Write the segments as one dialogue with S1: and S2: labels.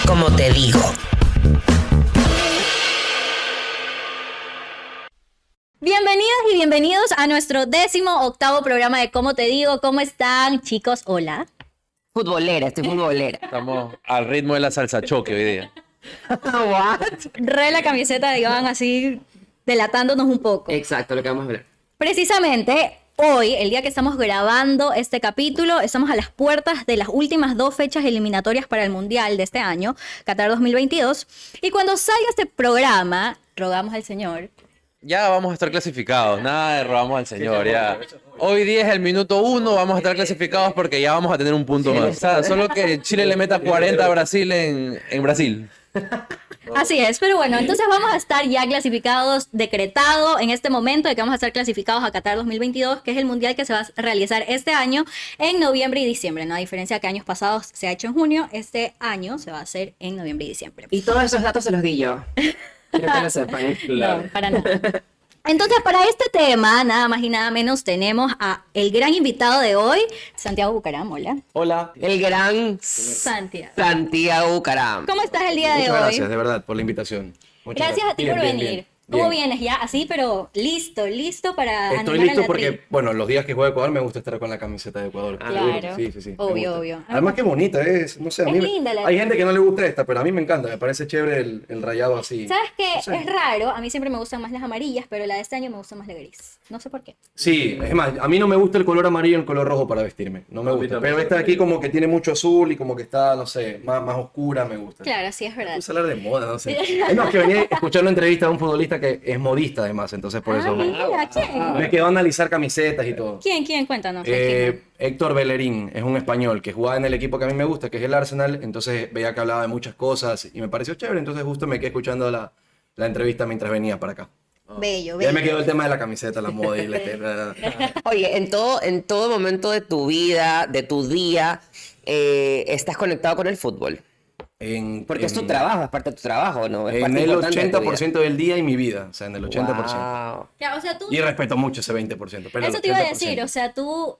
S1: Como te digo.
S2: Bienvenidas y bienvenidos a nuestro 18º programa de Como te digo. ¿Cómo están, chicos? Hola.
S1: Estoy futbolera.
S3: Estamos al ritmo de la salsa choque hoy día.
S1: What?
S2: Re la camiseta de Iván así delatándonos un poco.
S1: Exacto, lo que vamos a ver.
S2: Precisamente hoy, el día que estamos grabando este capítulo, estamos a las puertas de las últimas 2 fechas eliminatorias para el Mundial de este año, Qatar 2022. Y cuando salga este programa, rogamos al Señor.
S3: Ya vamos a estar clasificados, nada de robamos al señor, ya. Hoy día es el minuto 1, vamos a estar clasificados porque ya vamos a tener un punto más. O sea, solo que Chile le meta 40 a Brasil en Brasil.
S2: Así es, pero bueno, entonces vamos a estar ya clasificados, decretado en este momento de que vamos a estar clasificados a Qatar 2022, que es el mundial que se va a realizar este año en noviembre y diciembre, ¿no? A diferencia que años pasados se ha hecho en junio, este año se va a hacer en noviembre y diciembre.
S1: Y todos esos datos se los di yo. Quiero que lo sepan.
S2: No, para nada. Entonces, para este tema, nada más y nada menos, tenemos a el gran invitado de hoy, Santiago Bucaram. Hola.
S3: Hola.
S1: El gran
S2: Santiago
S1: Bucaram.
S2: ¿Cómo estás el día de
S4: Muchas
S2: hoy?
S4: gracias, de verdad, por la invitación. Muchas
S2: Gracias a ti
S4: Bien,
S2: por
S4: bien,
S2: venir.
S4: bien,
S2: ¿Cómo
S4: bien.
S2: vienes ya? Así, pero listo para
S4: Estoy
S2: animar a
S4: listo
S2: la
S4: porque,
S2: tri.
S4: bueno, los días que juego Ecuador me gusta estar con la camiseta de Ecuador.
S2: Claro.
S4: Sí, sí, sí. me
S2: Obvio,
S4: gusta.
S2: obvio.
S4: Además, qué bonita es. No sé, a
S2: Es
S4: mí
S2: linda la-
S4: hay gente que no le gusta esta, pero a mí me encanta. Me parece chévere el rayado así.
S2: ¿Sabes qué?
S4: No sé.
S2: Es raro, a mí siempre me gustan más las amarillas, pero la de este año me gusta más la gris. No sé por qué.
S4: Sí, es más, a mí no me gusta el color amarillo y el color rojo para vestirme. No me gusta. Pero esta de aquí como que tiene mucho azul y como que está, no sé, más oscura, me gusta.
S2: Claro, sí, es verdad.
S4: Vamos a hablar de moda, no sé. Es más, que venía a escuchar una entrevista de un futbolista que es modista además, entonces por eso
S2: Mira, ¿quién?
S4: me quedó a analizar camisetas y todo.
S2: ¿Quién? Cuéntanos. ¿quién es?
S4: Héctor Bellerín es un español que jugaba en el equipo que a mí me gusta, que es el Arsenal, entonces veía que hablaba de muchas cosas y me pareció chévere, entonces justo me quedé escuchando la entrevista mientras venía para acá.
S2: Bello,
S4: Ya me
S2: bello.
S4: quedó el tema de la camiseta, la moda y la
S1: Oye, en todo momento de tu vida, de tu día, estás conectado con el fútbol. Porque es tu trabajo, es parte de tu trabajo, ¿no? Es
S4: En
S1: parte
S4: el
S1: importante de tu vida.
S4: 80% del día y mi vida, o sea, en el 80%.
S1: Wow.
S2: Ya, o sea, tú...
S4: Y respeto mucho ese 20%, pero el
S2: Eso te iba a
S4: 80%.
S2: decir, o sea, tú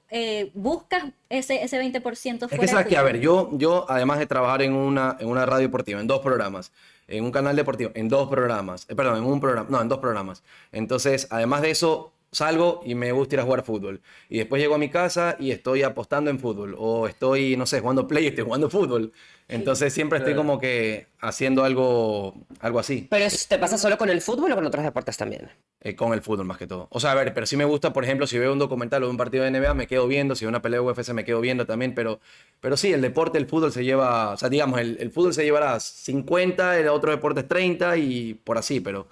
S2: buscas ese 20%
S4: Es
S2: fuera
S4: que sabes
S2: de
S4: que,
S2: tu-
S4: a ver, yo además de trabajar en una radio deportiva, en 2 programas, en un canal deportivo, en 2 programas, perdón, en un programa, no, en 2 programas. Entonces, además de eso, salgo y me gusta ir a jugar fútbol. Y después llego a mi casa y estoy apostando en fútbol. O estoy, no sé, jugando play y estoy jugando fútbol. Entonces siempre estoy como que haciendo algo así.
S1: ¿Pero eso te pasa solo con el fútbol o con otros deportes también?
S4: Con el fútbol más que todo. O sea, a ver, pero sí me gusta, por ejemplo, si veo un documental o un partido de NBA, me quedo viendo. Si veo una pelea de UFC, me quedo viendo también. Pero sí, el deporte, el fútbol se lleva, o sea, digamos, el fútbol se llevará 50, el otro deporte es 30 y por así, pero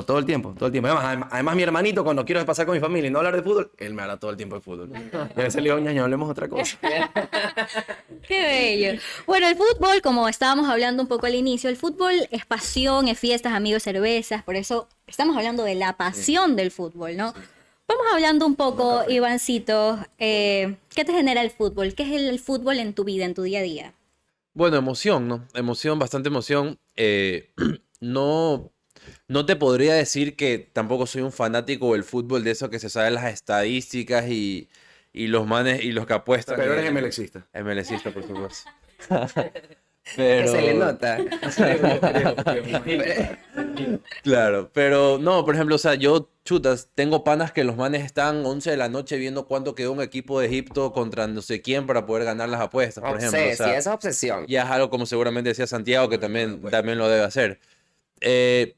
S4: todo el tiempo, todo el tiempo. Además, mi hermanito, cuando quiero pasar con mi familia y no hablar de fútbol, él me habla todo el tiempo de fútbol. Y a veces le digo, ñaño, hablemos otra cosa.
S2: Qué bello. Bueno, el fútbol, como estábamos hablando un poco al inicio, el fútbol es pasión, es fiestas, amigos, cervezas, por eso estamos hablando de la pasión del fútbol, ¿no? Vamos hablando un poco, Ivancito, ¿qué te genera el fútbol? ¿Qué es el fútbol en tu vida, en tu día a día?
S3: Bueno, emoción, ¿no? Emoción, bastante emoción. No te podría decir que tampoco soy un fanático del fútbol, de eso que se saben las estadísticas y los manes y los que apuestan.
S4: Pero eres MLXista.
S3: MLCista, por supuesto.
S1: Que se le nota.
S3: Claro, pero no, por ejemplo, o sea, yo, chutas, tengo panas que los manes están 11 de la noche viendo cuánto quedó un equipo de Egipto contra no sé quién para poder ganar las apuestas, por ejemplo. O
S1: Sí,
S3: sea,
S1: esa es obsesión.
S3: ya es algo como seguramente decía Santiago que también lo debe hacer.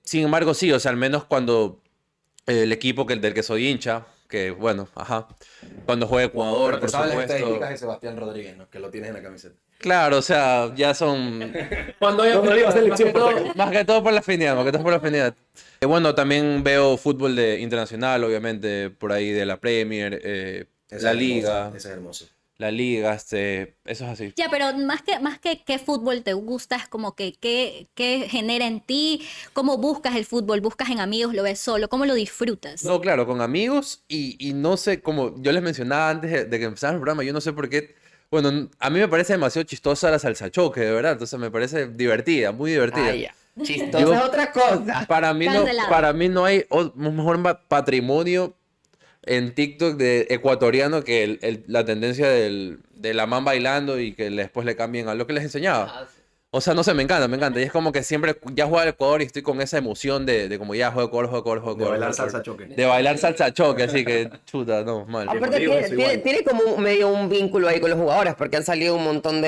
S3: Sin embargo, sí, o sea, al menos cuando el equipo del que soy hincha, que bueno, ajá, cuando juega Ecuador,
S4: Pero te
S3: por
S4: sabes las
S3: supuesto.
S4: estadísticas de Sebastián Rodríguez, ¿no? Que lo tienes en la camiseta.
S3: Claro, o sea, ya son...
S4: Cuando yo iba a selección,
S3: Más que todo por la afinidad, más que todo por la afinidad. Bueno, también veo fútbol internacional, obviamente, por ahí de la Premier, la Liga.
S4: Ese es hermoso.
S3: La Liga, eso es así.
S2: Ya, pero más que qué fútbol te gusta, es como que qué genera en ti, cómo buscas el fútbol, buscas en amigos, lo ves solo, cómo lo disfrutas.
S3: No, claro, con amigos y no sé, como yo les mencionaba antes de que empezara el programa, yo no sé por qué, bueno, a mí me parece demasiado chistosa la salsa choque, de verdad, entonces me parece divertida, muy divertida.
S1: Ah, ya. Chistosa
S3: Yo-
S1: es otra cosa.
S2: Cancelado.
S3: Para mí no hay mejor patrimonio en TikTok de ecuatoriano que la tendencia de la man bailando y que después le cambien a lo que les enseñaba. O sea, no sé, me encanta. Y es como que siempre ya juego al Ecuador y estoy con esa emoción de como ya juego Ecuador.
S4: De bailar salsa choque.
S3: De bailar salsa choque, así que chuta, no, mal.
S1: Aparte
S4: digo, es igual.
S1: tiene como medio un vínculo ahí con los jugadores, porque han salido un montón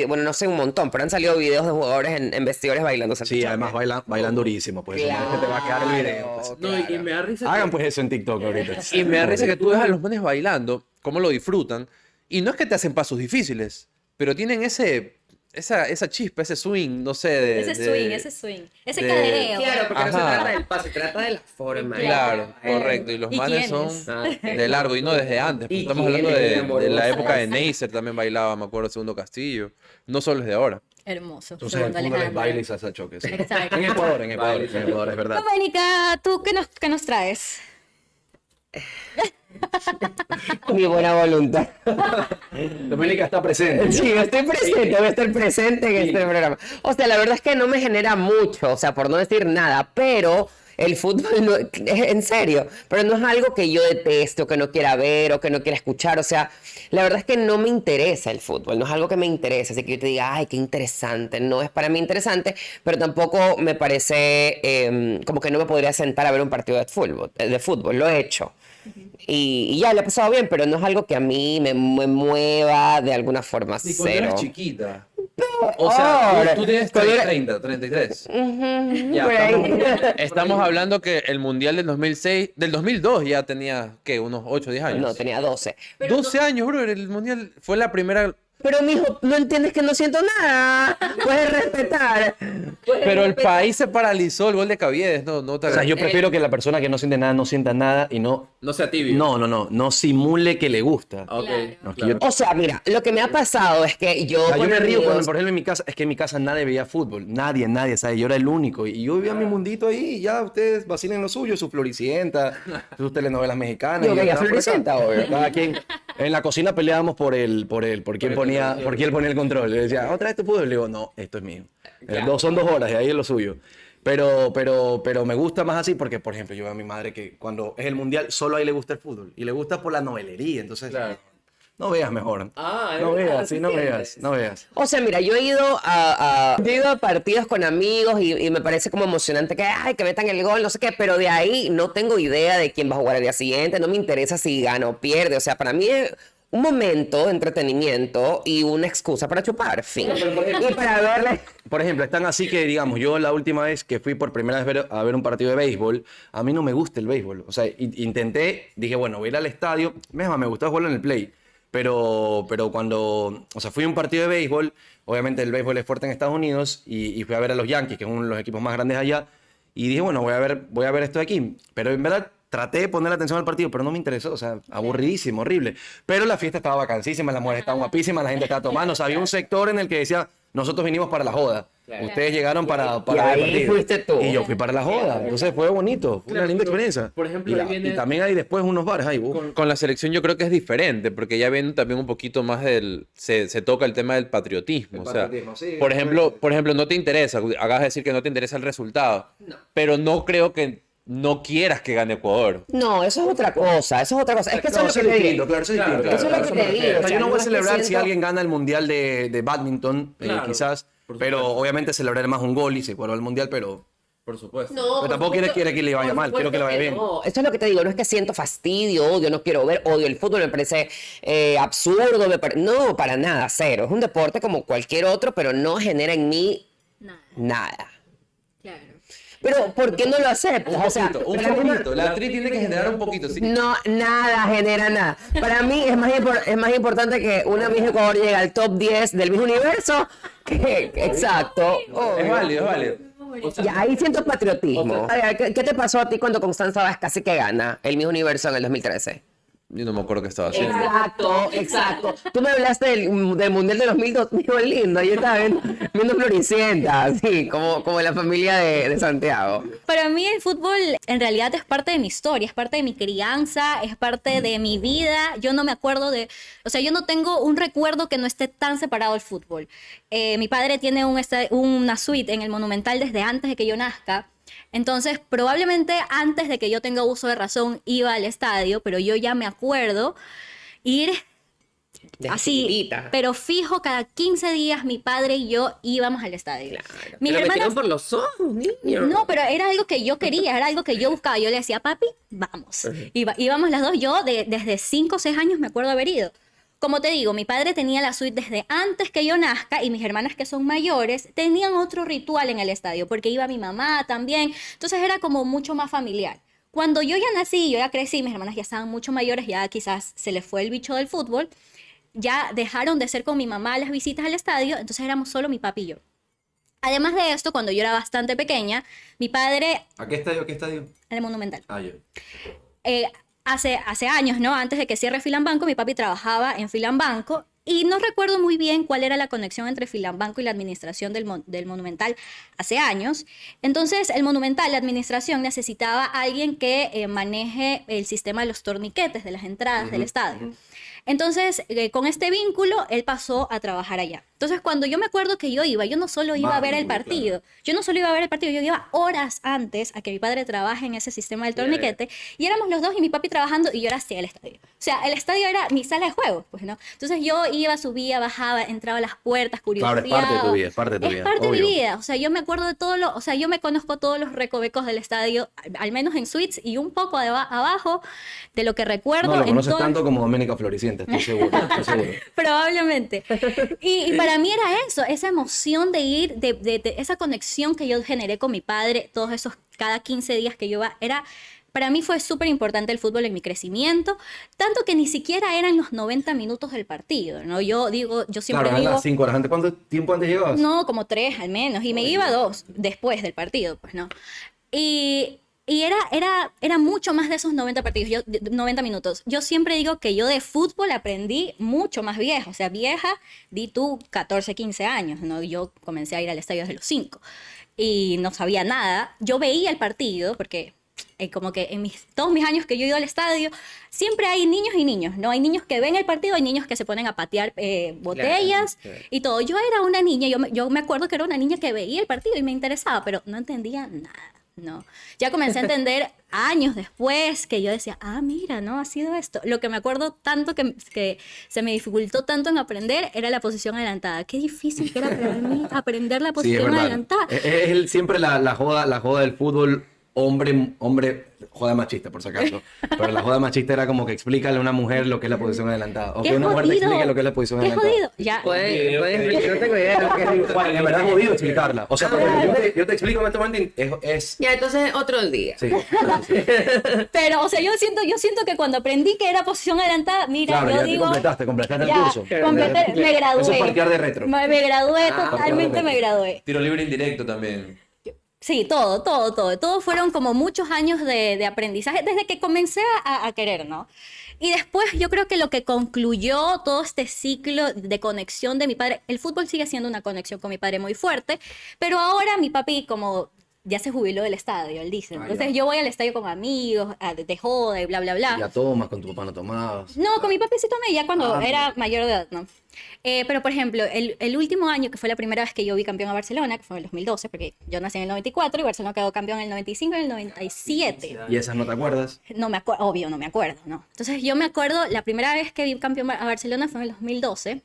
S1: bueno, no sé un montón, pero han salido videos de jugadores en vestidores bailando salsa
S4: Sí,
S1: choque.
S4: además bailan durísimo, pues.
S1: Claro,
S4: No es que te va a quedar el video. Pues.
S3: No, y me da risa.
S4: Hagan pues eso en TikTok ahorita.
S3: Y me da risa que tú ves a los manes bailando, cómo lo disfrutan. Y no es que te hacen pasos difíciles, pero tienen esa chispa, ese swing, no sé.
S2: Ese swing, ese
S3: de-
S2: cadereo.
S1: Claro, porque no se
S3: Ajá.
S1: trata del paso, se trata de la forma.
S3: Claro, correcto. Y los
S2: ¿Y
S3: manes son
S2: quiénes?
S3: de largo y no desde antes.
S1: ¿Y
S3: Estamos hablando
S1: quiénes?
S3: de la época de Neisser, también bailaba, me acuerdo, Segundo Castillo. No solo es de ahora.
S2: Hermoso.
S4: Entonces el
S2: Segundo
S4: fútbol es
S2: Alejandro.
S4: baile y salsa choque. Sí.
S2: Exacto.
S4: En Ecuador, es verdad.
S2: Doménica, ¿tú qué nos traes?
S1: Mi buena voluntad.
S4: Doménica está presente.
S1: Sí, estoy presente, voy a estar presente en este programa. O sea, la verdad es que no me genera mucho, o sea, por no decir nada, pero el fútbol, no, en serio, pero no es algo que yo deteste o que no quiera ver o que no quiera escuchar, o sea, la verdad es que no me interesa el fútbol, no es algo que me interese, así que yo te diga, ay, qué interesante, no es para mí interesante, pero tampoco me parece como que no me podría sentar a ver un partido de fútbol, lo he hecho. Y ya le he pasado bien, pero no es algo que a mí me mueva de alguna forma,
S3: Y cuando
S1: cero.
S3: eras chiquita. O sea,
S1: Ahora,
S3: tú tienes
S1: cuando era-
S3: 30, 33. Ya,
S1: por ahí.
S3: estamos hablando que el Mundial del 2006, del 2002 ya tenía, ¿qué? Unos 8, 10 años.
S1: No, tenía 12.
S3: 12 años, bro. El Mundial fue la primera.
S1: Pero, mijo, no entiendes que no siento nada. Puedes respetar.
S3: Pero el país se paralizó, el gol de Caviedes, no te
S4: O sea, yo prefiero que la persona que no siente nada no sienta nada y no
S3: sea tibio.
S4: no simule que le gusta.
S3: Ok.
S4: No, es que yo,
S1: O sea, mira, lo que me ha pasado es que yo.
S4: o sea, yo
S1: con
S4: me río cuando,
S1: amigos-
S4: por ejemplo, en mi casa, es que en mi casa nadie veía fútbol, nadie, ¿sabes? Yo era el único y yo vivía mi mundito ahí y ya ustedes vacilen lo suyo, su Floricienta, sus telenovelas mexicanas.
S1: Yo
S4: y
S1: veía
S4: estaba por acá.
S1: Floricienta, obvio.
S4: Cada quien, en la cocina peleábamos por quién ponía el control. Le decía, otra vez tu fútbol. Le digo, no, esto es mío. Son 2 horas y ahí es lo suyo. Pero me gusta más así porque, por ejemplo, yo veo a mi madre que cuando es el mundial, solo a ella le gusta el fútbol. Y le gusta por la novelería. Entonces, no veas mejor. No veas.
S1: O sea, mira, yo he ido a partidos con amigos y me parece como emocionante que, ay, que metan el gol, no sé qué, pero de ahí no tengo idea de quién va a jugar al día siguiente, no me interesa si gana o pierde. O sea, para mí es un momento de entretenimiento y una excusa para chupar, fin. Y para verle.
S4: Por ejemplo, están así que, digamos, yo la última vez que fui por primera vez a ver un partido de béisbol, a mí no me gusta el béisbol. O sea, intenté, dije, bueno, voy a ir al estadio. Me gustaba jugarlo en el Play. Pero cuando, o sea, fui a un partido de béisbol, obviamente el béisbol es fuerte en Estados Unidos y fui a ver a los Yankees, que es uno de los equipos más grandes allá, y dije, bueno, voy a ver esto de aquí. Pero en verdad traté de poner atención al partido, pero no me interesó, o sea, aburridísimo, horrible. Pero la fiesta estaba vacancísima, las mujeres estaban guapísimas, la gente estaba tomando, o sea, había un sector en el que decía, nosotros vinimos para la joda. Ustedes llegaron para
S1: Y
S4: ver el
S1: ahí
S4: partido.
S1: fuiste tú.
S4: Y yo fui para la joda. Entonces fue bonito, fue una linda experiencia.
S3: por ejemplo,
S4: y,
S3: ahí viene-
S4: y también hay después unos bares ahí.
S3: Con la selección yo creo que es diferente, porque ya viene también un poquito más se toca el tema del patriotismo.
S4: El
S3: O sea,
S4: patriotismo, sí,
S3: por ejemplo, no te interesa, acabas de decir que no te interesa el resultado, pero no creo que no quieras que gane Ecuador.
S1: No, eso es otra cosa, Es que eso
S4: Claro,
S1: es lo que
S4: eso es
S1: te digo.
S4: distinto, claro, eso es distinto.
S1: Eso es lo que te digo.
S4: O sea, yo no voy a
S1: es que
S4: celebrar si
S1: siento-
S4: alguien gana el mundial de badminton, quizás, pero obviamente celebrar más un gol y se fuera al mundial, pero
S3: Por supuesto.
S1: No,
S4: pero tampoco quiere que le vaya mal, quiero que le vaya bien.
S1: No, eso es lo que te digo, no es que siento fastidio, odio, no quiero ver, odio el fútbol, me parece absurdo, no, para nada, cero. Es un deporte como cualquier otro, pero no genera en mí
S2: Nada,
S1: nada.
S2: claro.
S1: Pero, ¿por qué no lo aceptas? O sea,
S3: Un
S1: para mí no-
S3: poquito. La actriz tiene que generar un poquito, sí.
S1: no, nada genera nada. Para mí es más importante que una Miss Ecuador llegue al top 10 del Miss Universo que, exacto.
S3: Es válido, es válido.
S1: Ya, ahí siento patriotismo. A ver, ¿qué te pasó a ti cuando Constanza Vázquez casi que gana el Miss Universo en el 2013?
S3: Yo no me acuerdo qué estaba haciendo.
S1: Exacto. Tú me hablaste del Mundial de 2002, digo, lindo, yo estaba viendo Floricienta, así, como la familia de Santiago.
S2: Para mí el fútbol en realidad es parte de mi historia, es parte de mi crianza, es parte de mi vida. Yo no me acuerdo o sea, yo no tengo un recuerdo que no esté tan separado del fútbol. Mi padre tiene una suite en el Monumental desde antes de que yo nazca. Entonces, probablemente antes de que yo tenga uso de razón iba al estadio, pero yo ya me acuerdo ir
S1: Desde
S2: así,
S1: chiquitita.
S2: pero fijo, cada 15 días mi padre y yo íbamos al estadio.
S1: Claro.
S2: Mis
S1: Te lo metieron
S2: hermanas
S1: por los ojos, niño.
S2: no, pero era algo que yo quería, era algo que yo buscaba. Yo le decía, papi, vamos. Íbamos las dos. Yo desde 5 o 6 años me acuerdo haber ido. Como te digo, mi padre tenía la suite desde antes que yo nazca y mis hermanas que son mayores tenían otro ritual en el estadio porque iba mi mamá también. Entonces era como mucho más familiar. Cuando yo ya nací, yo ya crecí, mis hermanas ya estaban mucho mayores, ya quizás se les fue el bicho del fútbol, ya dejaron de ser con mi mamá las visitas al estadio, entonces éramos solo mi papi y yo. Además de esto, cuando yo era bastante pequeña, mi padre,
S4: ¿A qué estadio? ¿A qué estadio?
S2: en el Monumental,
S4: Ah, yo.
S2: hace años, ¿no? Antes de que cierre Filambanco, mi papi trabajaba en Filambanco y no recuerdo muy bien cuál era la conexión entre Filambanco y la administración del Monumental hace años. Entonces, el Monumental, la administración, necesitaba a alguien que maneje el sistema de los torniquetes de las entradas del estadio. Entonces, con este vínculo, él pasó a trabajar allá. Entonces, cuando yo me acuerdo que yo iba, yo no solo iba a ver el partido, yo no solo iba a ver el partido, yo iba horas antes a que mi padre trabaje en ese sistema del torniquete, y éramos los dos y mi papi trabajando y yo era hacia el estadio. O sea, el estadio era mi sala de juegos, pues, ¿no? Entonces, yo iba, subía, bajaba, entraba a las puertas, curioseaba.
S4: Claro, es parte de tu vida, es parte de tu vida.
S2: Es parte de mi
S4: obvio.
S2: vida. O sea, yo me acuerdo de todo o sea, yo me conozco todos los recovecos del estadio, al menos en suites y un poco abajo de lo que recuerdo.
S4: No lo
S2: en
S4: conoces
S2: todo-
S4: tanto como Doménica Floricienta, estoy seguro. Estoy seguro.
S2: Probablemente. Y para mí era eso, esa emoción de ir, de esa conexión que yo generé con mi padre, todos esos cada 15 días que yo iba, para mí fue súper importante el fútbol en mi crecimiento, tanto que ni siquiera eran los 90 minutos del partido, ¿no? Yo siempre
S4: Claro, eran
S2: digo,
S4: las 5 horas antes. ¿Cuánto tiempo antes llegabas?
S2: no, como 3 al menos, y me iba 2 después del partido, pues, ¿no? Y era mucho más de esos 90 partidos, 90 minutos. Yo siempre digo que yo de fútbol aprendí mucho más vieja. O sea, vieja, di tú 14, 15 años, ¿no? Yo comencé a ir al estadio desde los 5 y no sabía nada. Yo veía el partido porque como que en todos mis años que yo he ido al estadio, siempre hay niños y niños, ¿no? Hay niños que ven el partido, hay niños que se ponen a patear botellas
S1: Claro.
S2: y todo. Yo era una niña, yo me acuerdo que era una niña que veía el partido y me interesaba, pero no entendía nada. No, ya comencé a entender años después que yo decía, mira, no, ha sido esto. Lo que me acuerdo tanto que se me dificultó tanto en aprender era la posición adelantada. Qué difícil que era para mí aprender la
S4: Sí, es
S2: posición
S4: verdad.
S2: adelantada.
S4: Siempre la joda del fútbol, hombre, joda machista, por si acaso. Pero la joda machista era como que explícale a una mujer lo que es la posición adelantada. O
S2: Qué
S4: que una mujer te
S2: jodido.
S4: explique lo que es la posición
S2: Qué
S4: adelantada.
S2: jodido. Ya.
S1: Puedes, no tengo idea de lo que es.
S4: Bueno, en verdad es jodido explicarla. O sea, porque yo te explico en este momento, es...
S1: Ya, entonces otro día.
S4: Sí.
S2: Pero, o sea, yo siento que cuando aprendí que era posición adelantada, mira,
S4: Claro,
S2: yo
S4: ya te
S2: digo,
S4: completaste el
S2: ya,
S4: curso.
S2: completé, me gradué.
S4: Eso es parquear de retro.
S2: Me gradué,
S1: Ah,
S2: totalmente me gradué.
S3: Tiro libre indirecto también.
S2: Sí, todo. Todos fueron como muchos años de aprendizaje desde que comencé a querer, ¿no? Y después yo creo que lo que concluyó todo este ciclo de conexión de mi padre, el fútbol sigue siendo una conexión con mi padre muy fuerte, pero ahora mi papi como ya se jubiló del estadio, él dice. Entonces
S4: ya.
S2: yo voy al estadio con amigos, de joda y bla, bla, bla.
S4: Ya tomas, con tu papá no tomabas.
S2: No, con mi papi sí tomé ya cuando era mayor de edad, ¿no? Pero, por ejemplo, el último año, que fue la primera vez que yo vi campeón a Barcelona, que fue en el 2012, porque yo nací en el 94 y Barcelona quedó campeón en el 95 y en el 97.
S4: ¿Y esas no te acuerdas?
S2: No me acuerdo, obvio, no me acuerdo, ¿no? Entonces yo me acuerdo, la primera vez que vi campeón a Barcelona fue en el 2012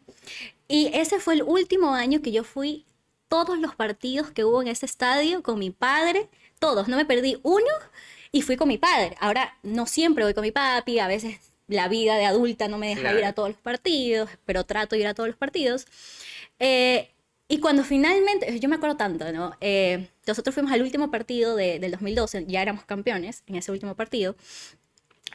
S2: y ese fue el último año que yo fui todos los partidos que hubo en ese estadio con mi padre, todos, no me perdí uno y fui con mi padre. Ahora, no siempre voy con mi papi, a veces la vida de adulta no me deja
S1: Claro.
S2: ir a todos los partidos, pero trato de ir a todos los partidos. Y cuando finalmente, yo me acuerdo tanto, ¿no? Nosotros fuimos al último partido del 2012, ya éramos campeones en ese último partido.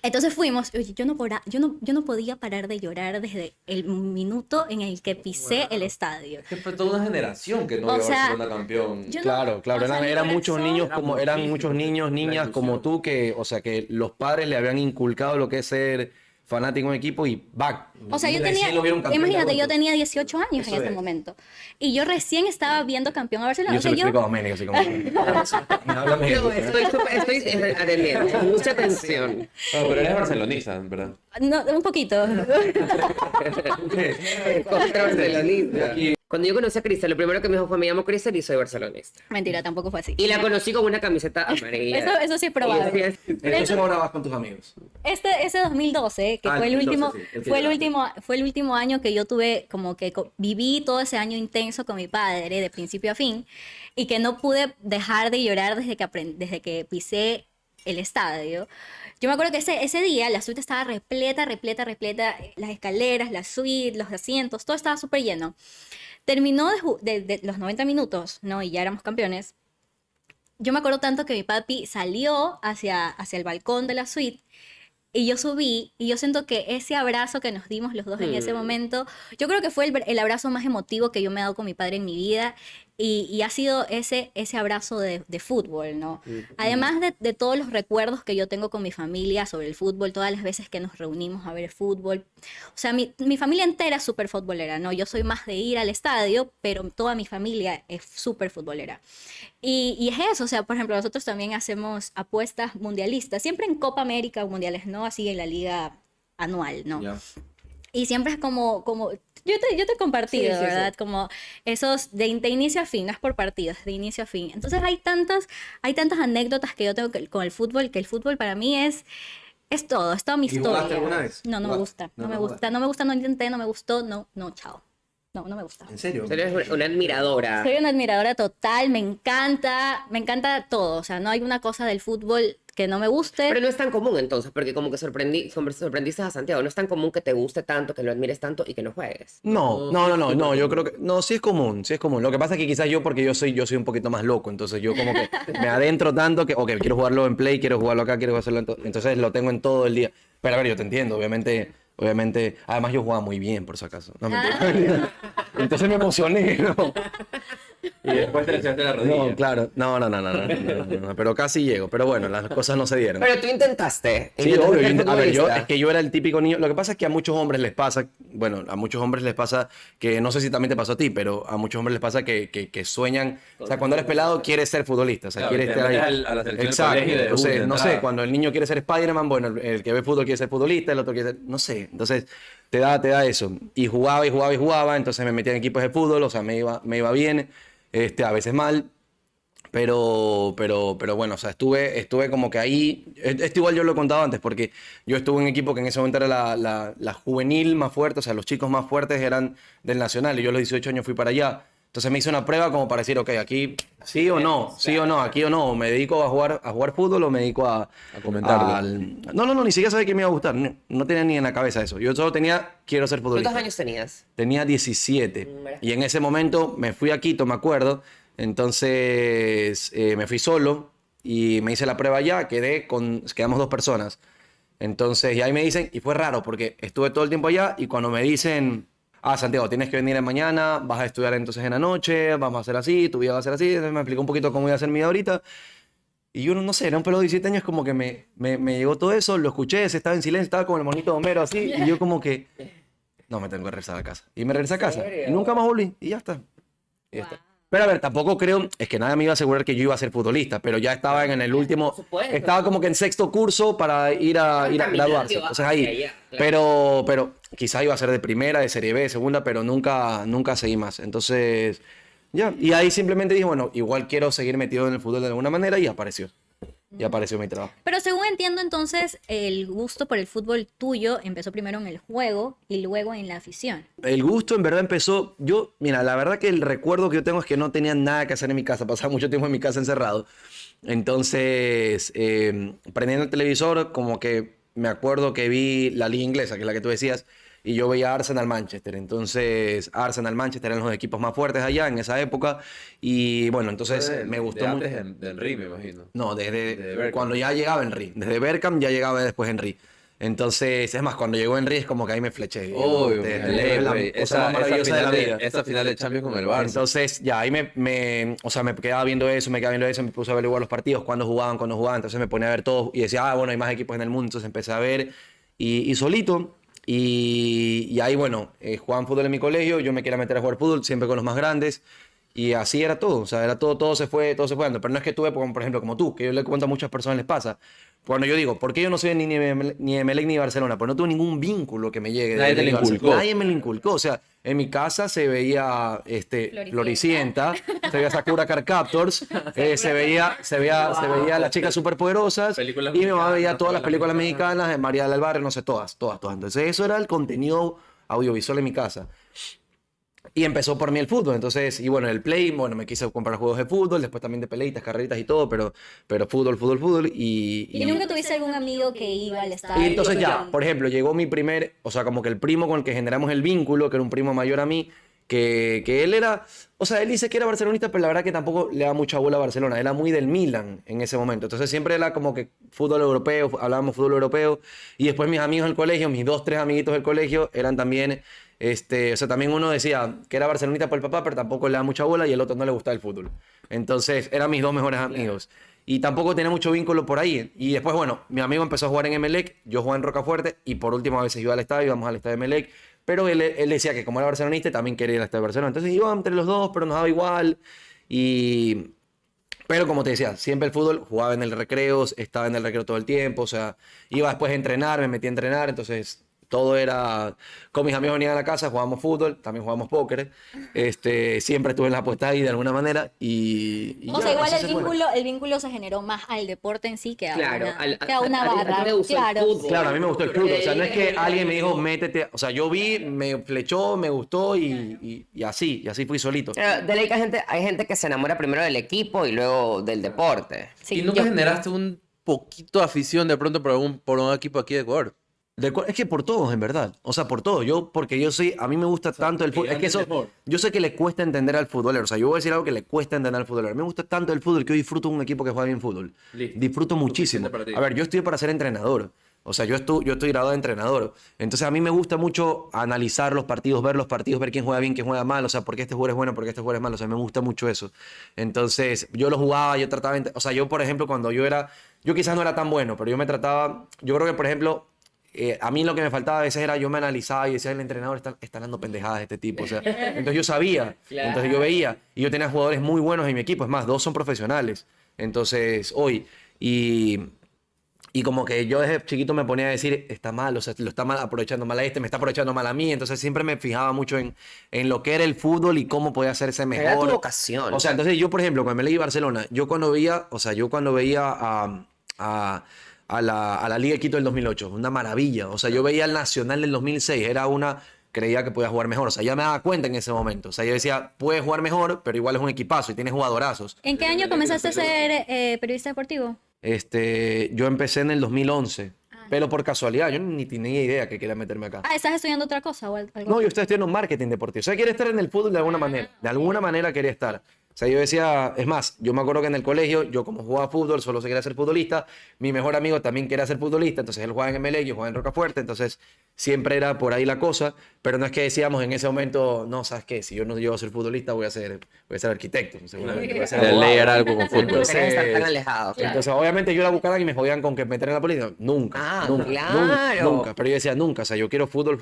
S2: Entonces fuimos, oye, yo no podía parar de llorar desde el minuto en el que pisé el estadio.
S3: Es que fue toda una generación que no
S2: O
S3: vio a
S2: sea,
S3: Barcelona campeón.
S2: Yo no-
S4: Claro,
S2: o sea, mi
S4: eran muchos
S2: corazón-
S4: niños como eran muchos niños, niñas como tú que, o sea, que los padres le habían inculcado lo que es ser fanático de un equipo y back.
S2: O sea, yo
S4: Recién
S2: tenía,
S4: lo vieron campeón de
S2: imagínate, yo
S4: adulto.
S2: tenía 18 años
S4: Eso
S2: en ese
S4: es.
S2: momento. Y yo recién estaba viendo campeón a Barcelona.
S4: Yo
S2: O
S4: se
S2: sea,
S4: lo explico a Doménica, así como. Háblame.
S1: No, estoy atendiendo, con mucha atención.
S3: No, pero eres barcelonista, ¿verdad?
S2: no, un poquito.
S1: Contra barcelonista. Cuando yo conocí a Cristel, lo primero que me dijo fue, me llamo Cristel y soy barcelonista.
S2: Mentira, tampoco fue así.
S1: Y la conocí con una camiseta amarilla.
S2: Eso sí es probable.
S4: Entonces ahora vas con tus amigos.
S2: Ese 2012, que
S4: Ah,
S2: fue el
S4: 2012,
S2: último,
S4: sí, el que
S2: fue el
S4: llegaste.
S2: último, fue el último año que yo tuve como que viví todo ese año intenso con mi padre, de principio a fin, y que no pude dejar de llorar desde que pisé el estadio. Yo me acuerdo que ese día la suite estaba repleta, las escaleras, la suite, los asientos, todo estaba súper lleno. Terminó de los 90 minutos, ¿no? Y ya éramos campeones. Yo me acuerdo tanto que mi papi salió hacia el balcón de la suite y yo subí y yo siento que ese abrazo que nos dimos los dos en ese momento, yo creo que fue el abrazo más emotivo que yo me he dado con mi padre en mi vida y ha sido ese abrazo de fútbol, ¿no? Además de todos los recuerdos que yo tengo con mi familia sobre el fútbol, todas las veces que nos reunimos a ver fútbol. O sea, mi familia entera es súper futbolera, ¿no? Yo soy más de ir al estadio, pero toda mi familia es súper futbolera. Y es eso, o sea, por ejemplo, nosotros también hacemos apuestas mundialistas, siempre en Copa América o mundiales, ¿no? Así en la liga anual, ¿no?
S4: Ya.
S2: Y siempre es como yo te he compartido,
S1: Sí, sí, sí.
S2: ¿verdad? Como esos de inicio a fin, no es por partidos, de inicio a fin. Entonces hay tantas anécdotas que yo tengo con el fútbol, que el fútbol para mí es toda mi
S4: ¿Y jugaste
S2: historia.
S4: alguna vez?
S2: No me
S4: ¿Jugaste?
S2: gusta,
S4: No,
S2: no me
S4: no
S2: gusta, no me gusta, no intenté, no me gustó, no, chao. No me gusta.
S4: ¿En serio?
S1: Eres una admiradora.
S2: Soy una admiradora total, me encanta todo. O sea, no hay una cosa del fútbol que no me guste.
S1: Pero no es tan común entonces, porque como que sorprendiste a Santiago. No es tan común que te guste tanto, que lo admires tanto y que no juegues.
S4: No, yo creo que, no, sí es común, sí es común. Lo que pasa es que quizás porque yo soy un poquito más loco, entonces yo como que me adentro tanto que, ok, quiero jugarlo en Play, quiero jugarlo acá, quiero hacerlo entonces lo tengo en todo el día. Pero a ver, yo te entiendo, obviamente, además yo jugaba muy bien, por si acaso. No, mentira. Entonces me emocioné, ¿no?
S3: Y después te lesionaste la rodilla.
S4: No, claro, no, pero casi llego, pero bueno, las cosas no se dieron.
S1: Pero tú intentaste.
S4: Sí,
S1: Intentaste
S4: obvio.
S1: ser
S4: A ver,
S1: futbolista.
S4: es que yo era el típico niño. Lo que pasa es que a muchos hombres les pasa, bueno, a muchos hombres les pasa que, no sé si también te pasó a ti, pero a muchos hombres les pasa que sueñan, o sea, cuando eres pelado quieres ser futbolista, o sea,
S3: Claro,
S4: quieres
S3: te
S4: estar ahí.
S3: metes a la selección del
S4: Exacto.
S3: colegio de
S4: Entonces,
S3: una
S4: no sé,
S3: entrada.
S4: cuando el niño quiere ser Spider-Man, bueno, el que ve fútbol quiere ser futbolista, el otro quiere ser, no sé, entonces te da eso. Y jugaba, entonces me metía en equipos de fútbol, o sea, me iba bien, a veces mal. Pero bueno, o sea, estuve como que ahí. Esto igual yo lo he contado antes, porque yo estuve en un equipo que en ese momento era la juvenil más fuerte, o sea, los chicos más fuertes eran del Nacional, y yo a los 18 años fui para allá. Entonces me hice una prueba como para decir, ok, aquí sí o no, aquí o no, o me dedico a jugar fútbol o me dedico a
S3: comentarlo.
S4: No, ni siquiera sabía que me iba a gustar, no tenía ni en la cabeza eso. Yo solo quiero ser futbolista.
S1: ¿Cuántos años tenías?
S4: Tenía 17 y en ese momento me fui a Quito, me acuerdo. Entonces me fui solo y me hice la prueba allá, quedamos 2 personas. Entonces, y ahí me dicen, y fue raro porque estuve todo el tiempo allá y cuando me dicen, Santiago, tienes que venir mañana, vas a estudiar entonces en la noche, vamos a hacer así, tu vida va a ser así. Entonces me explicó un poquito cómo iba a ser mi vida ahorita. Y yo no sé, era un pelado de 17 años, como que me llegó todo eso, lo escuché, se estaba en silencio, estaba como el monito de Homero así, y yo como que, no, me tengo que regresar a casa. Y me regresé a casa,
S1: serio?
S4: y nunca más volví, y ya está. Y ya está.
S2: Wow.
S4: Pero a ver, tampoco creo, es que nadie me iba a asegurar que yo iba a ser futbolista, pero ya estaba en el último,
S1: Por supuesto.
S4: estaba como que en 6º curso para ir a graduarse. Entonces ahí,
S1: hacia allá,
S4: pero quizás iba a ser de primera, de Serie B, de segunda, pero nunca seguí más. Entonces, ya, y ahí simplemente dije, bueno, igual quiero seguir metido en el fútbol de alguna manera y apareció. Y apareció mi trabajo.
S2: Pero según entiendo, entonces, el gusto por el fútbol tuyo empezó primero en el juego y luego en la afición.
S4: El gusto en verdad empezó, mira, la verdad que el recuerdo que yo tengo es que no tenía nada que hacer en mi casa, pasaba mucho tiempo en mi casa encerrado. Entonces, prendiendo el televisor, como que me acuerdo que vi la liga inglesa, que es la que tú decías, y yo veía Arsenal-Manchester. Entonces, Arsenal-Manchester eran los equipos más fuertes allá en esa época. Y bueno, entonces me gustó mucho.
S3: Antes de Henry, me imagino.
S4: No,
S3: Desde Bergkamp.
S4: cuando ya llegaba Henry. Desde Bergkamp ya llegaba después Henry. Entonces, es más, cuando llegó Henry es como que ahí me fleché.
S3: Obvio,
S4: Es la cosa más maravillosa de la vida.
S3: esa final de Champions con el Barça.
S4: Entonces, ya ahí o sea, me quedaba viendo eso, me puse a ver igual los partidos, cuando jugaban. Entonces me ponía a ver todos y decía, bueno, hay más equipos en el mundo. Entonces empecé a ver y solito. Y ahí, bueno, jugaban fútbol en mi colegio, yo me quería meter a jugar fútbol, siempre con los más grandes. Y así era todo, o sea, era todo se fue dando. Pero no es que tuve, por ejemplo, como tú, que yo le cuento a muchas personas les pasa. Cuando yo digo, ¿por qué yo no soy ni Emelec ni Barcelona? Pues no tengo ningún vínculo que me llegue.
S3: Nadie te lo inculcó.
S4: Nadie me lo inculcó. O sea, en mi casa se veía Floricienta, se veía Sakura Card Captors, se veía Las Chicas Superpoderosas,
S3: Películas
S4: y mi mamá
S3: mexicanas,
S4: veía todas las
S3: todas las
S4: películas
S3: mexicanas.
S4: mexicanas, de María del Barrio, no sé, todas. Entonces eso era el contenido audiovisual en mi casa. Y empezó por mí el fútbol, entonces, y bueno, el Play, bueno, me quise comprar juegos de fútbol, después también de peleitas, carreritas y todo, pero fútbol,
S2: ¿Y nunca tuviste algún amigo que iba al estadio?
S4: y entonces ya, por ejemplo, llegó mi primer, o sea, como que el primo con el que generamos el vínculo, que era un primo mayor a mí, que él era, o sea, él dice que era barcelonista, pero la verdad que tampoco le da mucha bola a Barcelona, era muy del Milan en ese momento, entonces siempre era como que fútbol europeo, hablábamos fútbol europeo, y después mis amigos del colegio, mis 2, 3 amiguitos del colegio, eran también, o sea, también uno decía que era barcelonista por el papá, pero tampoco le da mucha bola, y el otro no le gustaba el fútbol, entonces eran mis 2 mejores amigos. Y tampoco tenía mucho vínculo por ahí. Y después, bueno, mi amigo empezó a jugar en Emelec, yo jugaba en Rocafuerte, y por último a veces iba al estadio, íbamos al estadio de Emelec. Pero él decía que como era barcelonista, también quería ir al estadio de Barcelona. Entonces íbamos entre los dos, pero nos daba igual. Pero como te decía, siempre el fútbol, jugaba en el recreo, estaba en el recreo todo el tiempo. O sea, iba después a entrenar, me metí a entrenar. Entonces todo era, con mis amigos venían a la casa, jugábamos fútbol, también jugábamos póker. Siempre estuve en la apuesta ahí de alguna manera.
S2: O sea, igual el vínculo se generó más al deporte en sí que a
S1: Claro,
S2: una barra.
S1: a ti te gustó el
S2: Claro.
S1: fútbol.
S4: Claro, a mí me gustó el fútbol. O sea, no es que alguien me dijo, métete. O sea, yo vi, me flechó, me gustó y así fui solito.
S1: Pero de ley que hay gente que se enamora primero del equipo y luego del deporte.
S2: Sí,
S3: ¿Y nunca
S2: yo-
S3: generaste un poquito de afición de pronto por un equipo aquí de Ecuador?
S4: Es que por todos, en verdad. O sea, por todo. Porque yo soy, a mí me gusta tanto el fútbol. Es que eso, yo sé que le cuesta entender al futbolero. O sea, yo voy a decir algo que le cuesta entender al futbolero. A mí me gusta tanto el fútbol que yo disfruto de un equipo que juega bien fútbol.
S3: Listo.
S4: Disfruto muchísimo.
S3: Suficiente para ti.
S4: A ver, yo estudié para ser entrenador. O sea, yo estoy graduado de entrenador. Entonces, a mí me gusta mucho analizar los partidos, ver quién juega bien, quién juega mal. O sea, por qué este jugador es bueno, por qué este jugador es malo. O sea, me gusta mucho eso. Entonces, yo lo jugaba, yo trataba... O sea, yo, por ejemplo, cuando yo quizás no era tan bueno, pero yo me trataba... Yo creo que, por ejemplo... a mí lo que me faltaba a veces era, yo me analizaba y decía, el entrenador está dando pendejadas de este tipo. O sea, entonces yo sabía, entonces yo veía, y yo tenía jugadores muy buenos en mi equipo, es más, 2 son profesionales. Entonces, hoy, y como que yo desde chiquito me ponía a decir, está mal, o sea, lo está mal aprovechando mal a me está aprovechando mal a mí. Entonces siempre me fijaba mucho en lo que era el fútbol y cómo podía hacerse mejor.
S1: Era tu vocación.
S4: O sea, entonces yo, por ejemplo, cuando me leí Barcelona, yo cuando veía a la Liga de Quito del 2008, una maravilla. O sea, yo veía el Nacional del 2006, creía que podía jugar mejor. O sea, ya me daba cuenta en ese momento. O sea, yo decía, puede jugar mejor, pero igual es un equipazo y tiene jugadorazos.
S2: ¿En qué año comenzaste a ser periodista deportivo?
S4: Yo empecé en el 2011, pero por casualidad, yo ni tenía idea que quería meterme acá.
S2: Ah, ¿estás estudiando otra cosa o algo?
S4: No, yo estoy estudiando marketing deportivo. O sea, quería estar en el fútbol de alguna manera. De alguna manera quería estar. O sea, yo decía, es más, yo me acuerdo que en el colegio, yo como jugaba fútbol, solo se quería ser futbolista. Mi mejor amigo también quería ser futbolista, entonces él jugaba en Emelec, yo jugaba en Rocafuerte, entonces siempre era por ahí la cosa. Pero no es que decíamos en ese momento, no, ¿sabes qué? Si yo no llego a ser futbolista, voy a ser arquitecto, seguramente. Voy a ser
S3: De
S4: abogado.
S3: ley era algo con fútbol.
S1: No querés estar tan alejado. Claro.
S4: Entonces, obviamente, yo la buscaba y me jodían con que meter en la política. Nunca.
S1: Ah,
S4: nunca,
S1: claro.
S4: nunca. Pero yo decía nunca. O sea, yo quiero fútbol,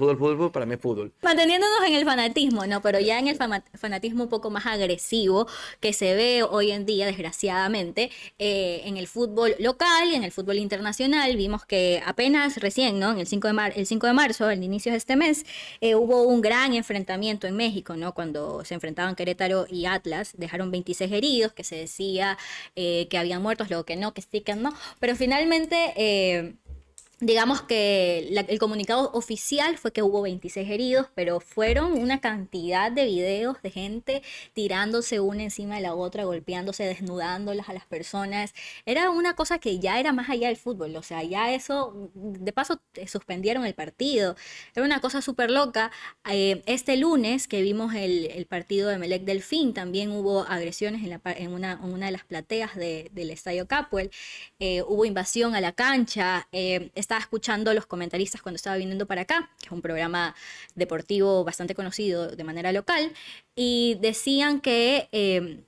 S4: para mí es fútbol.
S2: Manteniéndonos en el fanatismo, ¿no? Pero ya en el fanatismo un poco más agresivo que se ve hoy en día, desgraciadamente, en el fútbol local y en el fútbol internacional. Vimos que apenas recién, ¿no? En el 5 de marzo, al inicio de este mes, hubo un gran enfrentamiento en México, ¿no? Cuando se enfrentaban Querétaro y Atlas, dejaron 26 heridos, que se decía que habían muertos, luego que no, que sí, que no. Pero finalmente... digamos que el comunicado oficial fue que hubo 26 heridos, pero fueron una cantidad de videos de gente tirándose una encima de la otra, golpeándose, desnudándolas a las personas. Era una cosa que ya era más allá del fútbol, o sea, ya eso, de paso, suspendieron el partido. Era una cosa súper loca. Este lunes que vimos el partido de Emelec Delfín, también hubo agresiones en una de las plateas del Estadio Capuel. Hubo invasión a la cancha. Estaba escuchando los comentaristas cuando estaba viniendo para acá, que es un programa deportivo bastante conocido de manera local, y decían que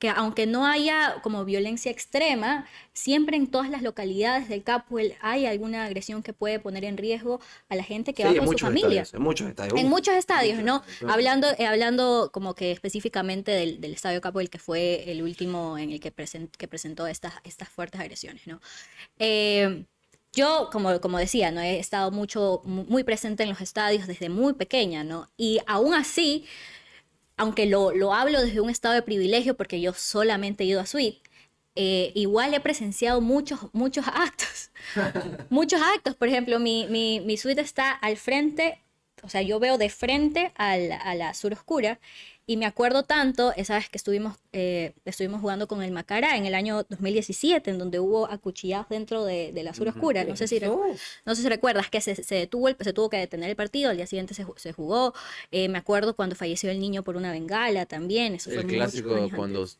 S2: que aunque no haya como violencia extrema, siempre en todas las localidades del Capuel hay alguna agresión que puede poner en riesgo a la gente que
S4: Sí,
S2: va
S4: en
S2: con su
S4: muchos
S2: familia.
S4: estadios, en muchos estadios.
S2: En muchos estadios, ¿no?
S4: Claro.
S2: Hablando como que específicamente del Estadio Capuel, que fue el último en el que, que presentó estas fuertes agresiones, ¿no? Yo, como decía, ¿no? He estado muy presente en los estadios desde muy pequeña, ¿no? Y aún así, aunque lo hablo desde un estado de privilegio, porque yo solamente he ido a suite, igual he presenciado muchos actos. Muchos actos. Por ejemplo, mi suite está al frente, o sea, yo veo de frente a la Sur Oscura, y me acuerdo tanto, esa vez que estuvimos jugando con el Macará en el año 2017, en donde hubo acuchillados dentro de la Sur Oscura. No sé si recuerdas que se tuvo que detener el partido, al día siguiente se jugó. Me acuerdo cuando falleció el niño por una bengala también. Eso fue
S3: El
S2: muchos
S3: clásico
S2: años
S3: cuando
S2: antes.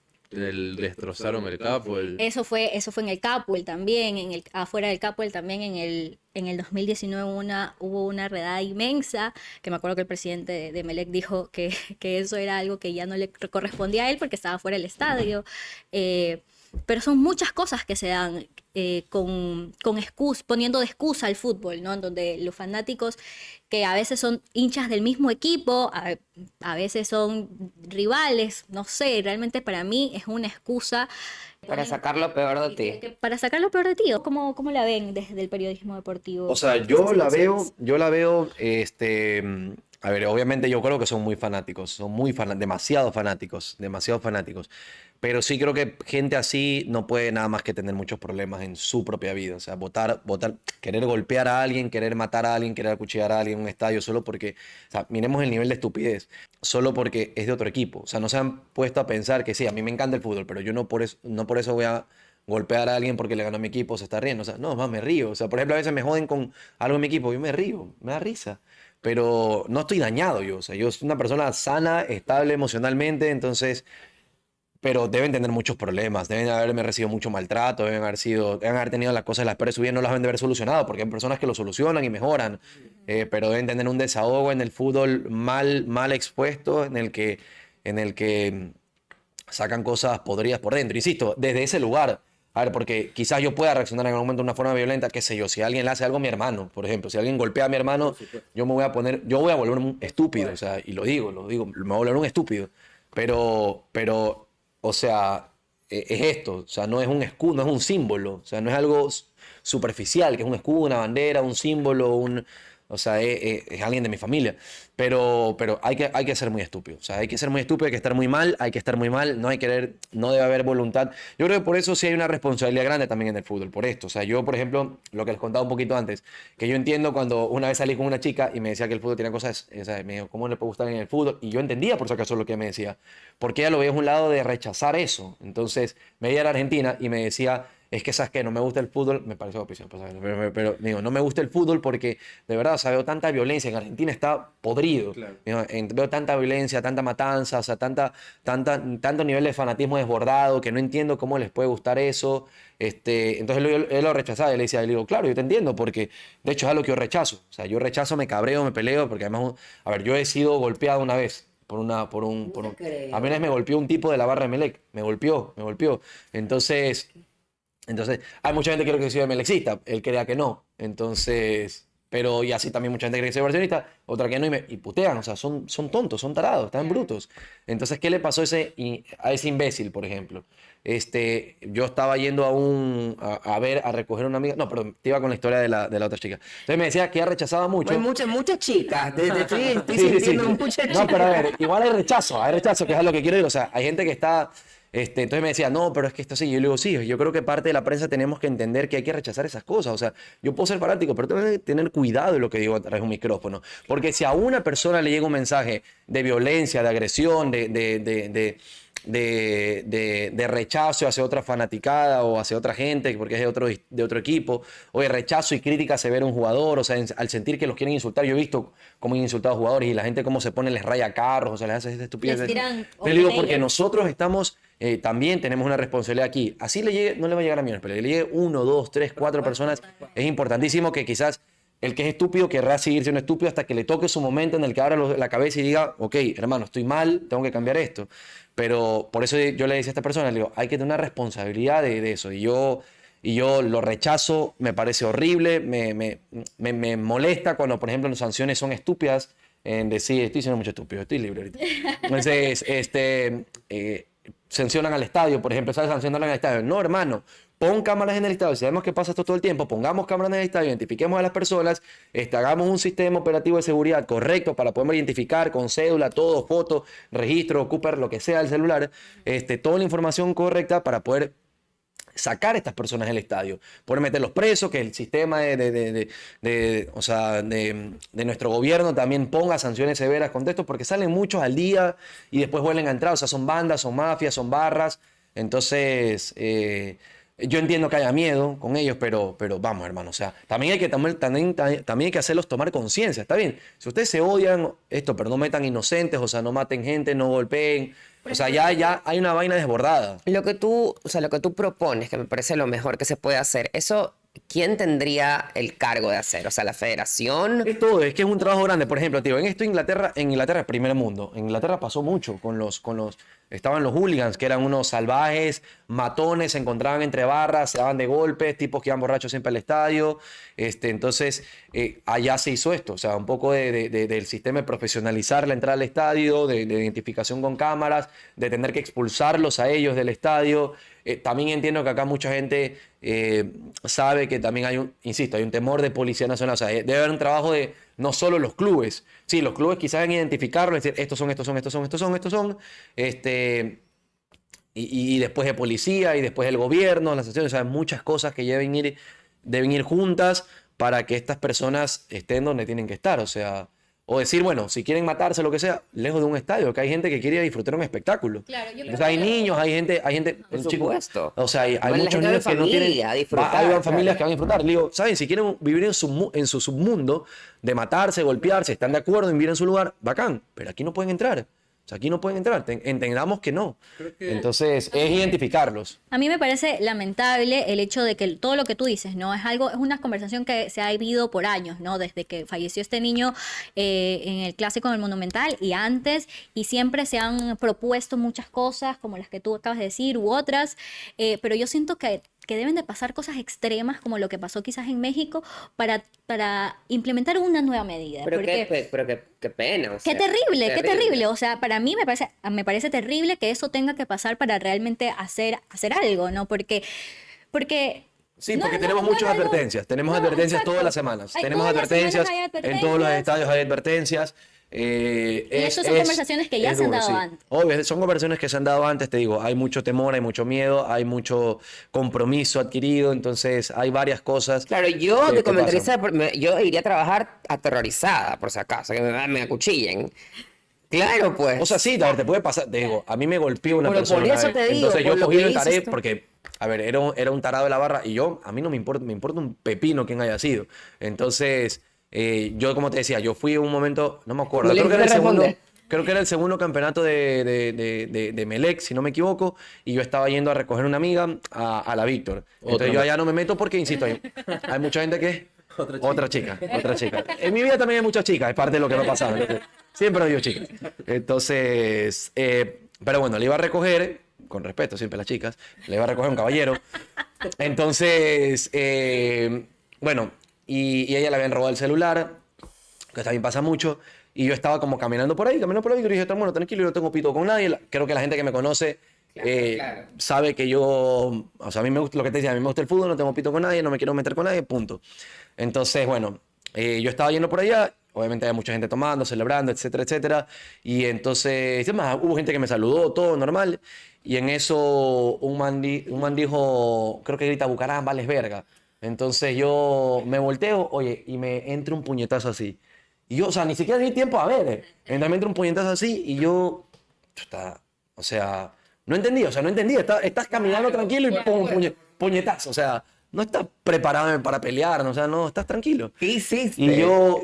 S3: destrozaron el capo.
S2: Eso fue en el Capuel también, afuera del Capuel también en el 2019 hubo una redada inmensa, que me acuerdo que el presidente de Emelec dijo que eso era algo que ya no le correspondía a él porque estaba fuera del estadio. Pero son muchas cosas que se dan poniendo de excusa al fútbol, ¿no? En donde los fanáticos que a veces son hinchas del mismo equipo, a veces son rivales, no sé, realmente para mí es una excusa.
S1: Para sacar lo peor de ti.
S2: Para sacar lo peor de ti. ¿Cómo la ven desde el periodismo deportivo?
S4: O sea, yo la veo, a ver, obviamente yo creo que son muy fanáticos, demasiado fanáticos, pero sí creo que gente así no puede nada más que tener muchos problemas en su propia vida, o sea, querer golpear a alguien, querer matar a alguien, querer acuchillar a alguien en un estadio solo porque, o sea, miremos el nivel de estupidez, solo porque es de otro equipo, o sea, no se han puesto a pensar que sí, a mí me encanta el fútbol, pero yo no por eso voy a golpear a alguien porque le ganó a mi equipo, se está riendo, o sea, no, más me río, o sea, por ejemplo, a veces me joden con algo en mi equipo, yo me río, me da risa, pero no estoy dañado yo, o sea, yo soy una persona sana, estable emocionalmente, entonces, pero deben tener muchos problemas, deben haberme recibido mucho maltrato, deben haber tenido las cosas, las peores subidas no las deben de haber solucionado, porque hay personas que lo solucionan y mejoran, pero deben tener un desahogo en el fútbol mal expuesto, en el que sacan cosas podridas por dentro, insisto, desde ese lugar. A ver, porque quizás yo pueda reaccionar en algún momento de una forma violenta, qué sé yo, si alguien le hace algo a mi hermano, por ejemplo, si alguien golpea a mi hermano, yo voy a volver un estúpido, o sea, y lo digo, me voy a volver un estúpido, pero, o sea, es esto, o sea, no es un escudo, no es un símbolo, o sea, no es algo superficial, que es un escudo, una bandera, un símbolo, o sea, es alguien de mi familia. Pero hay que ser muy estúpido. O sea, hay que ser muy estúpido, hay que estar muy mal, no debe haber voluntad. Yo creo que por eso sí hay una responsabilidad grande también en el fútbol, por esto. O sea, yo, por ejemplo, lo que les contaba un poquito antes, que yo entiendo cuando una vez salí con una chica y me decía que el fútbol tiene cosas, o sea, me dijo, ¿cómo le puede gustar en el fútbol? Y yo entendía por si acaso lo que me decía, porque ella lo veía de un lado de rechazar eso. Entonces, me veía a la Argentina y me decía, es que, ¿sabes qué? No me gusta el fútbol, me pareció oposición, pero digo, no me gusta el fútbol porque, de verdad, o sea, veo tanta violencia, en Argentina está podrido, claro. Digo, veo tanta violencia, tanta matanza, o sea, tanto nivel de fanatismo desbordado, que no entiendo cómo les puede gustar eso, entonces él lo rechazaba, y le decía, le digo, claro, yo te entiendo, porque, de hecho, es algo que yo rechazo, o sea, yo rechazo, me cabreo, me peleo, porque además, a ver, yo he sido golpeado una vez, a mí una vez me golpeó un tipo de la barra de Emelec, me golpeó, entonces, hay mucha gente que cree que soy emelexista, él crea que no. Entonces, pero y así también mucha gente cree que soy barcelonista, otra que no, y putean, o sea, son tontos, son tarados, están brutos. Entonces, ¿qué le pasó a ese imbécil, por ejemplo? Yo estaba yendo a recoger a una amiga, no, perdón, te iba con la historia de la otra chica. Entonces me decía que ella rechazaba mucho.
S1: Hay muchas chicas, estoy
S4: Sí.
S1: sintiendo muchas chicas.
S4: No, pero a ver, igual hay rechazo, que es lo que quiero decir, o sea, hay gente que está... entonces me decía, no, pero es que esto sí. Yo le digo, sí, yo creo que parte de la prensa tenemos que entender que hay que rechazar esas cosas. O sea, yo puedo ser fanático, pero tengo que tener cuidado de lo que digo a través de un micrófono. Porque si a una persona le llega un mensaje de violencia, de agresión, de rechazo hacia otra fanaticada o hacia otra gente porque es de otro equipo, o de rechazo y crítica severa a un jugador, o sea, al sentir que los quieren insultar, yo he visto cómo han insultado a jugadores y la gente cómo se pone, les raya carros, o sea, les hace esta estupidez. Te digo, porque nosotros estamos... también tenemos una responsabilidad aquí. Así no le va a llegar a millones, pero le llegue 1, 2, 3, 4 personas. Es importantísimo que quizás el que es estúpido querrá seguir siendo estúpido hasta que le toque su momento en el que abra la cabeza y diga, ok, hermano, estoy mal, tengo que cambiar esto. Pero por eso yo le decía a esta persona, le digo, hay que tener una responsabilidad de eso. Y yo lo rechazo, me parece horrible, me molesta cuando, por ejemplo, las sanciones son estúpidas, en decir, estoy siendo mucho estúpido, estoy libre ahorita. Entonces, sancionan al estadio, por ejemplo, ¿sabes? Sancionan al estadio. No, hermano, pon cámaras en el estadio. Si sabemos que pasa esto todo el tiempo, pongamos cámaras en el estadio, identifiquemos a las personas, hagamos un sistema operativo de seguridad correcto para poder identificar con cédula, todo, foto, registro, Cooper, lo que sea el celular, toda la información correcta para poder sacar a estas personas del estadio, poder meterlos presos, que el sistema o sea, de nuestro gobierno también ponga sanciones severas con esto, porque salen muchos al día y después vuelven a entrar, o sea, son bandas, son mafias, son barras, entonces yo entiendo que haya miedo con ellos, pero vamos, hermano, o sea, también hay que hacerlos tomar conciencia, está bien, si ustedes se odian, pero no metan inocentes, o sea, no maten gente, no golpeen. O sea, ya hay una vaina desbordada.
S1: Lo que tú propones, que me parece lo mejor que se puede hacer, eso, ¿quién tendría el cargo de hacer? O sea, la federación.
S4: Es todo, es que es un trabajo grande. Por ejemplo, tío, en Inglaterra es primer mundo. En Inglaterra pasó mucho estaban los hooligans, que eran unos salvajes, matones, se encontraban entre barras, se daban de golpes, tipos que iban borrachos siempre al estadio. Entonces, allá se hizo esto, o sea, un poco del sistema de profesionalizar la entrada al estadio, de identificación con cámaras, de tener que expulsarlos a ellos del estadio. También entiendo que acá mucha gente sabe que también hay un temor de Policía Nacional, o sea, debe haber un trabajo de no solo los clubes. Sí, los clubes quizás deben identificarlo, es decir, estos son, y después de policía, y después el gobierno, las acciones, o sea, muchas cosas que deben ir juntas para que estas personas estén donde tienen que estar, o sea, o decir, bueno, si quieren matarse, lo que sea, lejos de un estadio, que hay gente que quiere disfrutar un espectáculo.
S2: Claro, yo creo
S4: O sea, hay
S2: que-
S4: niños, hay gente,
S1: Por supuesto.
S4: o sea, hay
S1: Bueno, la
S4: muchos
S1: gente
S4: niños
S1: va
S4: que
S1: en
S4: no
S1: familia,
S4: tienen,
S1: a disfrutar,
S4: hay
S1: claro.
S4: familias que van a disfrutar. Le digo, ¿saben? Si quieren vivir en su submundo de matarse, golpearse, están de acuerdo en vivir en su lugar, bacán, pero aquí no pueden entrar. O sea, aquí no pueden entrar, entendamos que no. Entonces, es identificarlos.
S2: A mí me parece lamentable el hecho de que todo lo que tú dices, ¿no? Es una conversación que se ha vivido por años, ¿no? Desde que falleció este niño en el Clásico del Monumental y antes, y siempre se han propuesto muchas cosas, como las que tú acabas de decir, u otras, pero yo siento que deben de pasar cosas extremas, como lo que pasó quizás en México, para implementar una nueva medida.
S1: Pero
S2: Porque-
S1: qué pena. O
S2: Qué
S1: sea,
S2: terrible, qué terrible. O sea, para mí me parece terrible que eso tenga que pasar para realmente hacer algo, ¿no? Porque
S4: Sí,
S2: no,
S4: porque
S2: no,
S4: tenemos
S2: no
S4: muchas
S2: es algo-
S4: advertencias. Tenemos
S2: No,
S4: advertencias
S2: exacto.
S4: todas las semanas.
S2: Hay
S4: Tenemos
S2: todas las semanas
S4: advertencias.
S2: hay
S4: En todos los
S2: advertencias.
S4: estadios hay advertencias.
S2: estas son conversaciones que ya
S4: es
S2: se han
S4: duro,
S2: dado
S4: sí.
S2: antes.
S4: Obvio, son conversaciones que se han dado antes, te digo. Hay mucho temor, hay mucho miedo, hay mucho compromiso adquirido. Entonces, hay varias cosas.
S1: Claro, yo
S4: que
S1: de
S4: pasan.
S1: comentarista, yo iría a trabajar aterrorizada, por si acaso, que me acuchillen. Claro, pues.
S4: O sea, sí, a ver, te puede pasar. Te digo, a mí me golpeó una
S1: Pero
S4: persona.
S1: por eso
S4: una vez.
S1: te digo,
S4: Entonces, yo
S1: por lo
S4: cogí y
S1: que
S4: lo encaré
S1: dices tú.
S4: porque, a ver, era un tarado de la barra y a mí no me importa un pepino quién haya sido. Entonces, yo, como te decía, yo fui en un momento, no me acuerdo,
S1: No le
S4: creo que era el
S1: quise
S4: segundo.
S1: responder.
S4: Creo que era el segundo campeonato de Melec, si no me equivoco, y yo estaba yendo a recoger una amiga a la Víctor. Entonces yo allá no me meto porque, insisto, hay mucha gente que... Otra chica. En mi vida también hay muchas chicas, es parte de lo que me ha pasado. Entonces, siempre digo chicas. Entonces, pero bueno, le iba a recoger, con respeto siempre a las chicas, le iba a recoger un caballero. Entonces, bueno, y ella le habían robado el celular, que también pasa mucho. Y yo estaba como caminando por ahí, y dije, bueno, tranquilo, yo no tengo pito con nadie. Creo que la gente que me conoce
S1: Claro.
S4: sabe que yo, o sea, a mí me gusta lo que te decía, a mí me gusta el fútbol, no tengo pito con nadie, no me quiero meter con nadie, punto. Entonces, bueno, yo estaba yendo por allá, obviamente había mucha gente tomando, celebrando, etcétera, etcétera. Y entonces, además, hubo gente que me saludó, todo normal. Y en eso un man dijo, creo que grita, Bucaram, vales verga. Entonces yo me volteo, oye, y me entra un puñetazo así. Y yo, o sea, ni siquiera di tiempo a ver. Entonces me entra un puñetazo así y yo, chuta, o sea, no entendí. Estás caminando tranquilo y pum, puñetazo. O sea, no estás preparado para pelear, ¿no? O sea, no, estás tranquilo.
S1: ¿Qué hiciste?
S4: Y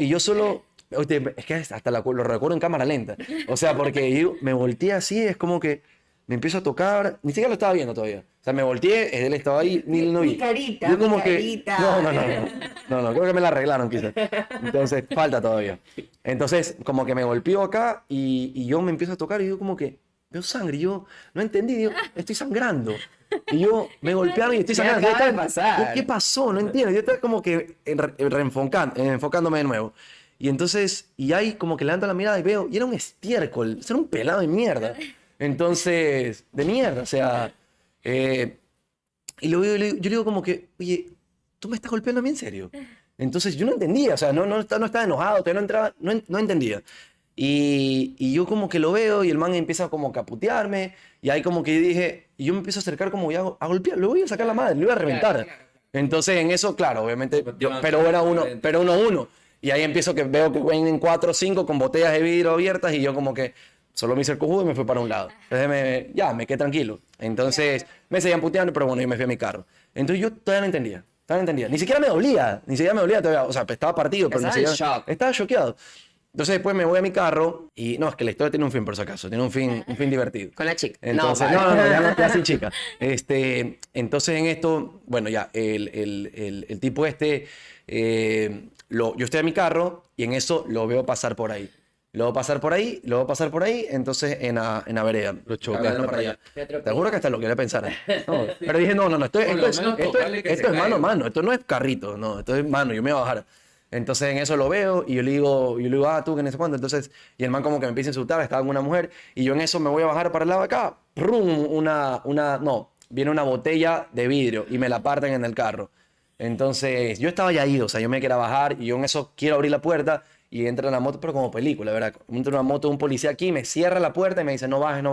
S4: yo solo, oye, es que hasta lo recuerdo en cámara lenta. O sea, porque yo me volteé así, es como que me empiezo a tocar, ni siquiera lo estaba viendo todavía. O sea, me volteé, él estaba ahí, ni lo vi.
S1: Mi carita,
S4: Yo como
S1: mi
S4: que,
S1: carita.
S4: no, creo que me la arreglaron quizás. Entonces, falta todavía. Entonces, como que me golpeó acá y yo me empiezo a tocar y yo como que veo sangre. Y yo no entendí, digo, estoy sangrando. Y yo me golpearon y estoy
S1: ¿Qué
S4: sangrando.
S1: acaba
S4: Yo
S1: de pasar?
S4: ¿qué pasó? No entiendo. Yo estaba como que enfocándome de nuevo. Y entonces, y ahí como que levanto la mirada y veo, y era un estiércol, era un pelado de mierda. Entonces, de mierda, o sea, y lo veo, yo le digo como que, oye, ¿tú me estás golpeando a mí en serio? Entonces yo no entendía, o sea, no estaba enojado, todavía no entraba, no entendía. Y yo como que lo veo y el man empieza como a putearme y ahí como que yo dije, y yo me empiezo a acercar como ya a golpear, lo voy a sacar la madre, lo voy a reventar. Entonces en eso, claro, obviamente, pero era uno a uno. Y ahí empiezo que veo que vienen 4 o 5 con botellas de vidrio abiertas y yo como que solo me hice el cojudo y me fui para un lado. Entonces me quedé tranquilo. Entonces me seguían puteando, pero bueno, yo me fui a mi carro. Entonces yo todavía no entendía. Ni siquiera me dolía todavía. O sea, estaba partido, pero
S1: Estaba en shock.
S4: estaba choqueado. Entonces después me voy a mi carro y no, es que la historia tiene un fin por si acaso, tiene un fin divertido.
S1: Con la chica.
S4: Entonces,
S1: vale.
S4: ya sin chica. Entonces en esto, bueno, ya, el tipo yo estoy en mi carro y en eso lo veo pasar por ahí. Lo veo pasar por ahí, entonces en la vereda.
S3: Lo chocaste
S4: Caminando para
S3: para
S4: allá. Te juro que hasta lo quería pensar. No, pero dije, no, esto
S3: Por lo menos tocarle que se
S4: es mano a
S3: caiga.
S4: mano, esto no es carrito, no, esto es mano, yo me voy a bajar. Entonces en eso lo veo y yo le digo, tú que no sé cuánto. Entonces, y el man como que me empieza a insultar, estaba con una mujer, y yo en eso me voy a bajar para el lado de acá, ¡prum! Viene una botella de vidrio y me la parten en el carro. Entonces, yo estaba ya ido, o sea, yo me quería bajar y yo en eso quiero abrir la puerta y entra en la moto, pero como película, ¿verdad? Entra una moto de un policía aquí, me cierra la puerta y me dice, no bajes.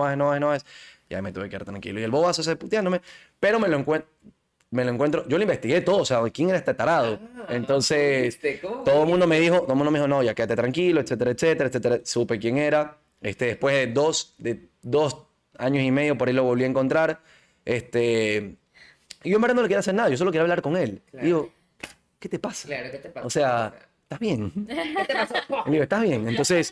S4: Ya me tuve que quedar tranquilo. Y el bobazo se puteándome, pero me lo encuentro, yo lo investigué todo, o sea, ¿quién era este tarado? Entonces, todo el mundo me dijo, no, ya quédate tranquilo, etcétera. Supe quién era. Después de dos años y medio, por ahí lo volví a encontrar. Y yo en verdad no le quería hacer nada, yo solo quería hablar con él.
S1: Claro.
S4: Digo, ¿qué te pasa?
S1: Claro, ¿qué te pasa?
S4: O sea, ¿estás bien?
S1: ¿Qué te pasó?
S4: Le digo, ¿estás bien? Entonces,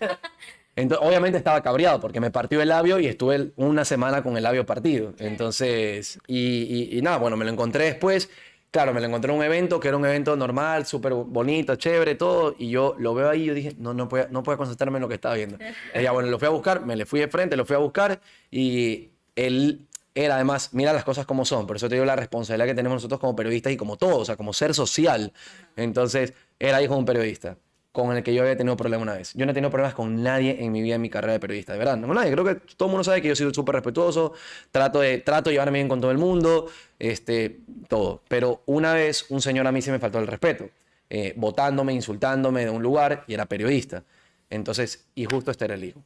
S4: obviamente estaba cabreado porque me partió el labio y estuve una semana con el labio partido. Entonces, y nada, bueno, me lo encontré después. Claro, me lo encontré en un evento que era un evento normal, súper bonito, chévere, todo. Y yo lo veo ahí y yo dije, no puedo concentrarme en lo que estaba viendo. Ella, bueno, lo fui a buscar, me le fui de frente, lo fui a buscar y él era además, mira las cosas como son. Por eso te digo la responsabilidad que tenemos nosotros como periodistas y como todos, o sea, como ser social. Entonces, era hijo de un periodista con el que yo había tenido problemas una vez. Yo no he tenido problemas con nadie en mi vida, en mi carrera de periodista, de verdad. No con nadie. Creo que todo el mundo sabe que yo soy súper respetuoso, trato de llevarme bien con todo el mundo, todo. Pero una vez un señor a mí se me faltó el respeto, botándome, insultándome de un lugar y era periodista. Entonces, y justo este era el hijo.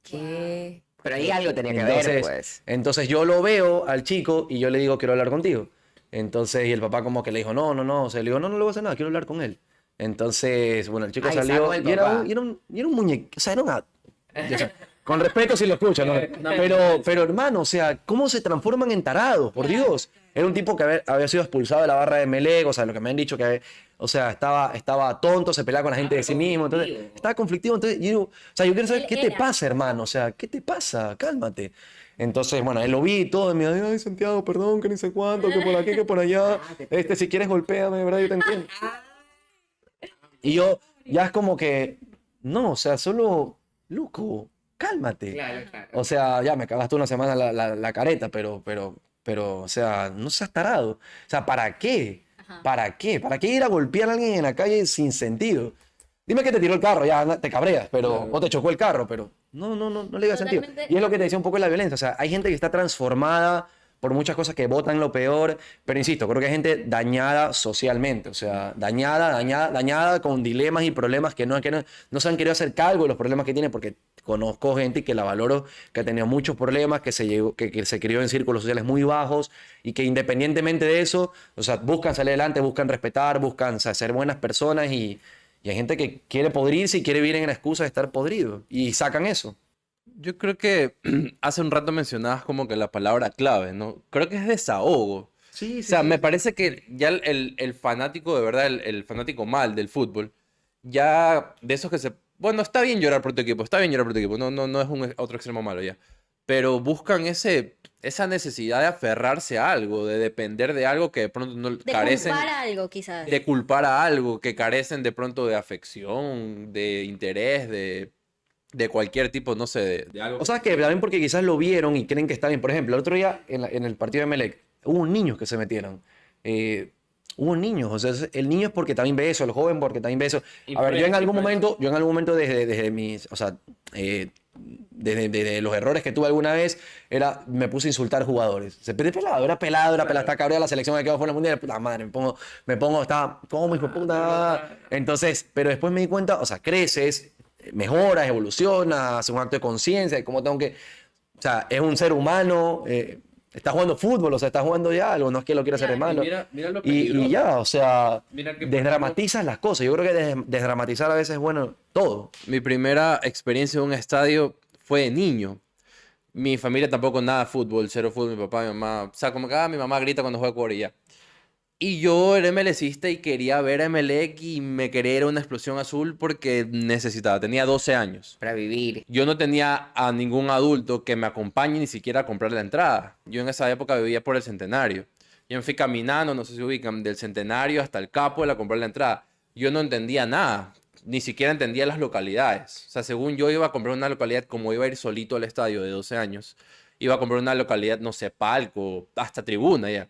S1: ¿Qué? Pero ahí algo tenía que ver,
S4: Entonces,
S1: pues.
S4: entonces yo lo veo al chico y yo le digo, quiero hablar contigo. Entonces, y el papá como que le dijo, no. O sea, le digo, no le voy a hacer nada, quiero hablar con él. Entonces, bueno, el chico
S1: Ahí
S4: salió
S1: sacó el
S4: y era
S1: papá.
S4: un muñeco, o sea, era una... o sea, con respeto si lo escuchan, ¿no? Pero hermano, o sea, ¿cómo se transforman en tarados? Por Dios. Era un tipo que había sido expulsado de la barra de Melec, o sea, lo que me han dicho que, o sea, estaba tonto, se peleaba con la gente de sí mismo, entonces, estaba conflictivo. Entonces, yo quiero saber, ¿qué te pasa, hermano? O sea, ¿qué te pasa? Cálmate. Entonces, bueno, él lo vi y todo, y me dijo, ay, Santiago, perdón, que ni sé cuánto, que por aquí, que por allá, si quieres golpéame, de verdad, yo te entiendo. Y yo, ya es como que, no, o sea, solo, loco, cálmate.
S1: Claro.
S4: O sea, ya me cagaste una semana la careta, pero, o sea, no seas tarado. O sea, ¿para qué? ¿Para qué? ¿Para qué ir a golpear a alguien en la calle sin sentido? Dime que te tiró el carro, ya te cabreas, pero, o te chocó el carro, pero no le da sentido.
S2: Totalmente.
S4: Y es lo que te decía un poco de la violencia. O sea, hay gente que está transformada por muchas cosas que votan lo peor, pero insisto, creo que hay gente dañada socialmente, o sea, dañada con dilemas y problemas que no se han querido hacer cargo de los problemas que tiene, porque conozco gente que la valoro, que ha tenido muchos problemas, que se crió en círculos sociales muy bajos y que independientemente de eso, o sea, buscan salir adelante, buscan respetar, buscan, o sea, ser buenas personas y hay gente que quiere podrirse y quiere vivir en la excusa de estar podrido y sacan eso.
S3: Yo creo que hace un rato mencionabas como que la palabra clave, ¿no? Creo que es desahogo.
S4: Sí,
S3: O sea, me parece que ya el fanático, de verdad, el fanático mal del fútbol, ya de esos que se... Bueno, está bien llorar por tu equipo, está bien llorar por tu equipo, no es otro extremo malo ya. pero buscan esa necesidad de aferrarse a algo, de depender de algo que de pronto no
S2: De
S3: carecen,
S2: culpar algo, quizás.
S3: de culpar a algo, que carecen de pronto de afección, de interés, de cualquier tipo, no sé, de algo.
S4: O sea, que también porque quizás lo vieron y creen que está bien. Por ejemplo, el otro día en el partido de Emelec, hubo niños que se metieron. Hubo niños, o sea, el niño es porque también ve eso, el joven porque también ve eso. A ver, yo en algún momento desde mis, o sea, desde los errores que tuve alguna vez, me puse a insultar jugadores. Se era pelado, estaba cabrón de la selección que quedó fuera del mundial, puta madre, estaba, ¿cómo hijo de puta? Entonces, pero después me di cuenta, o sea, creces, mejoras, evolucionas, haces un acto de conciencia de cómo tengo que, o sea, es un ser humano, está jugando fútbol, o sea, está jugando ya algo, no es que lo quiera hacer hermano.
S3: Mira lo
S4: Y
S3: peligroso.
S4: ya, o sea,
S3: Mira que,
S4: desdramatizas las cosas. Yo creo que desdramatizar a veces es bueno todo.
S3: Mi primera experiencia en un estadio fue de niño. Mi familia tampoco nada de fútbol, cero fútbol, mi papá, mi mamá. O sea, como que mi mamá grita cuando juega Ecuador y ya. Y yo era MLCista y quería ver a Emelec y me quería ir a una explosión azul porque necesitaba. Tenía 12 años.
S1: Para vivir.
S3: Yo no tenía a ningún adulto que me acompañe ni siquiera a comprar la entrada. Yo en esa época vivía por el Centenario. Yo me fui caminando, no sé si ubican, del Centenario hasta el Capo a comprar la entrada. Yo no entendía nada, ni siquiera entendía las localidades. O sea, según yo iba a comprar una localidad, como iba a ir solito al estadio de 12 años, iba a comprar una localidad, no sé, palco, hasta tribuna ya.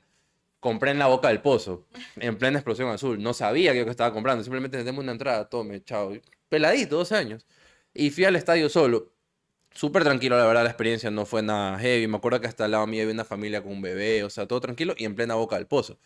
S3: Compré en la Boca del Pozo, en plena explosión azul. No sabía que estaba comprando, simplemente tenemos una entrada, tome, chao. Peladito, 12 años. Y fui al estadio solo. Súper tranquilo, la verdad, la experiencia no fue nada heavy. Me acuerdo que hasta al lado mío había una familia con un bebé, o sea, todo tranquilo y en plena Boca del Pozo.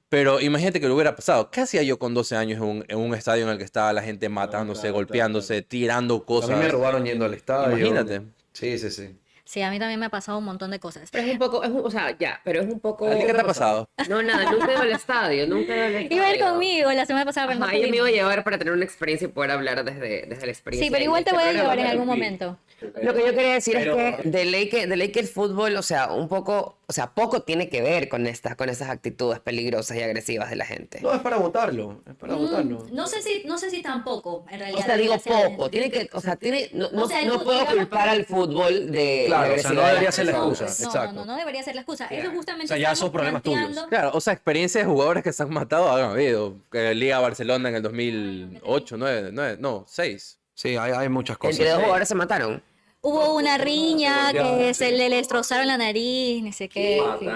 S3: Pero imagínate que lo hubiera pasado. ¿Qué hacía yo con 12 años en un estadio en el que estaba la gente matándose, golpeándose, tirando
S4: A mí
S3: cosas?
S4: me robaron yendo al estadio.
S3: Imagínate.
S4: Sí, sí, sí.
S2: Sí, a mí también me ha pasado un montón de cosas.
S1: Pero es un poco, o sea, ya, pero es un poco...
S3: ¿A ti qué te ha pasado?
S1: No, nada, nunca he ido al estadio, nunca he ido al estadio.
S2: Iba a ir conmigo la semana pasada, pero no
S1: Ajá, ella me
S2: pudimos.
S1: iba a llevar para tener una experiencia y poder hablar desde la experiencia.
S2: Sí, pero
S1: de
S2: igual te
S1: este
S2: voy a
S1: programa.
S2: llevar en algún momento.
S1: Lo que yo quería decir es que de ley que el fútbol, o sea, un poco, o sea, poco tiene que ver con esas actitudes peligrosas y agresivas de la gente.
S4: No, es para votarlo. Es para votarlo.
S2: No sé si tampoco, en
S1: O
S2: realidad.
S1: sea, digo
S2: debería ser.
S1: poco, tiene que, o sea,
S2: O sea, el
S1: no
S2: fútbol,
S1: puedo
S2: digamos
S1: culpar al fútbol de
S4: Claro,
S1: la
S4: o sea, no
S1: agresividad de
S4: debería
S1: las
S4: ser la
S1: personas.
S4: excusa.
S2: No,
S4: exacto.
S2: no debería ser la excusa. Eso justamente
S4: O sea, ya
S2: estamos
S4: son problemas tuyos.
S2: planteando.
S3: Claro, o sea, experiencias de jugadores que se han matado han habido. Que Liga Barcelona en el 2008, 9, no, 6.
S4: Sí, hay muchas cosas.
S1: Entre dos jugadores se mataron.
S2: Hubo una riña que se le destrozaron la nariz, ni sé qué. Sí.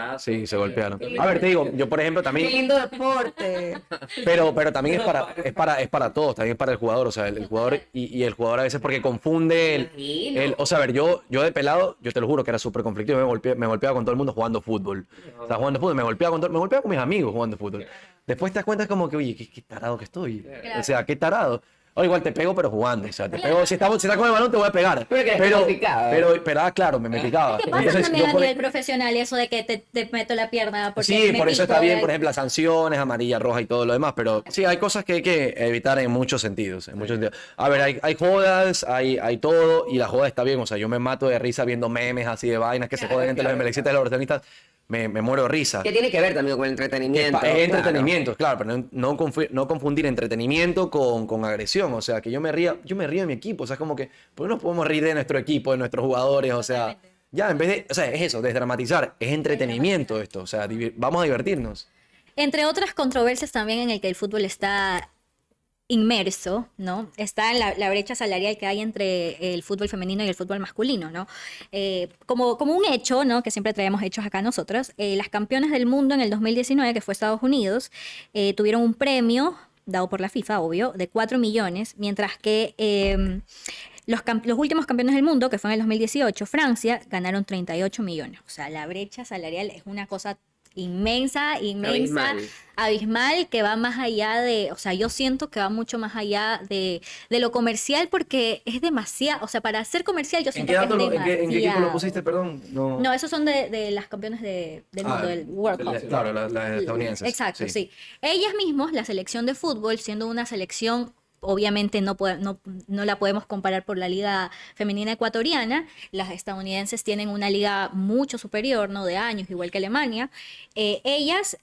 S4: Sí, se golpearon. A ver, te digo, yo por ejemplo
S1: Qué
S4: también,
S1: lindo deporte.
S4: pero también es para todos, también es para el jugador, o sea, el jugador y el jugador a veces porque confunde o sea, a ver, yo de pelado, yo te lo juro que era súper conflictivo, me golpeaba con todo el mundo jugando fútbol. O sea, jugando fútbol, me golpeaba con mis amigos jugando fútbol. Después te das cuenta como que, oye, qué tarado que estoy. O sea, qué tarado. O igual te pego, pero jugando. O sea, te pego, si estás con el balón te voy a pegar.
S1: Pero que te picaba.
S4: Claro, me picaba.
S2: ¿Qué pasa
S4: Entonces,
S2: también
S4: yo
S2: a
S4: por-
S2: nivel profesional eso de que te meto la pierna? Porque
S4: Sí,
S2: me
S4: por eso
S2: pico,
S4: está bien,
S2: ¿verdad?
S4: por ejemplo, las sanciones, amarilla, roja y todo lo demás, pero sí, hay cosas que hay que evitar en muchos sentidos. A ver, hay jodas, hay todo, y la joda está bien, o sea, yo me mato de risa viendo memes así de vainas que se joden entre los MLXistas y los barcelonistas, me muero de risa.
S1: ¿Qué tiene que ver también con el entretenimiento?
S4: Es entretenimiento, claro, pero no confundir entretenimiento con agresión, o sea, que yo me río de mi equipo, o sea, es como que, ¿por qué no podemos reír de nuestro equipo, de nuestros jugadores? O sea, ya, en vez de, o sea, es eso, desdramatizar, es entretenimiento esto, o sea, vamos a divertirnos.
S2: Entre otras controversias también en el que el fútbol está inmerso, ¿no? Está en la brecha salarial que hay entre el fútbol femenino y el fútbol masculino, ¿no? Como un hecho, ¿no? Que siempre traemos hechos acá nosotros, las campeonas del mundo en el 2019, que fue Estados Unidos, tuvieron un premio dado por la FIFA, obvio, de 4 millones, mientras que los últimos campeones del mundo, que fue en el 2018, Francia, ganaron 38 millones. O sea, la brecha salarial es una cosa inmensa, abismal, que va más allá de, o sea, yo siento que va mucho más allá de lo comercial porque es demasiado, o sea, para ser comercial yo
S4: ¿En
S2: siento
S4: qué
S2: que es
S4: dato, en qué equipo lo
S2: demasiado.
S4: pusiste, perdón?
S2: No, esos son de las campeones del mundo, del World Cup.
S4: Claro, las estadounidenses.
S2: Exacto, sí. Ellas mismos, la selección de fútbol, siendo una selección, obviamente no la podemos comparar por la liga femenina ecuatoriana, las estadounidenses tienen una liga mucho superior, ¿no? De años, igual que Alemania. Ellas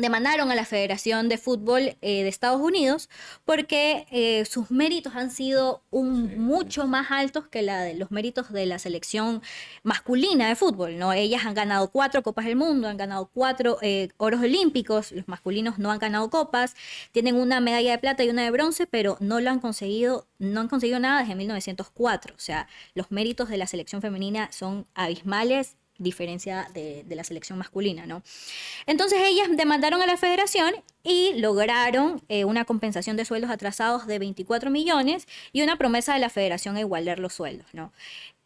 S2: demandaron a la Federación de Fútbol de Estados Unidos porque sus méritos han sido mucho más altos que los méritos de la selección masculina de fútbol, ¿no? Ellas han ganado 4 Copas del Mundo, han ganado 4 oros olímpicos, los masculinos no han ganado copas, tienen una medalla de plata y una de bronce, pero no han conseguido nada desde 1904. O sea, los méritos de la selección femenina son abismales, diferencia de la selección masculina, ¿no? Entonces ellas demandaron a la federación y lograron una compensación de sueldos atrasados de 24 millones y una promesa de la federación a igualar los sueldos, ¿no?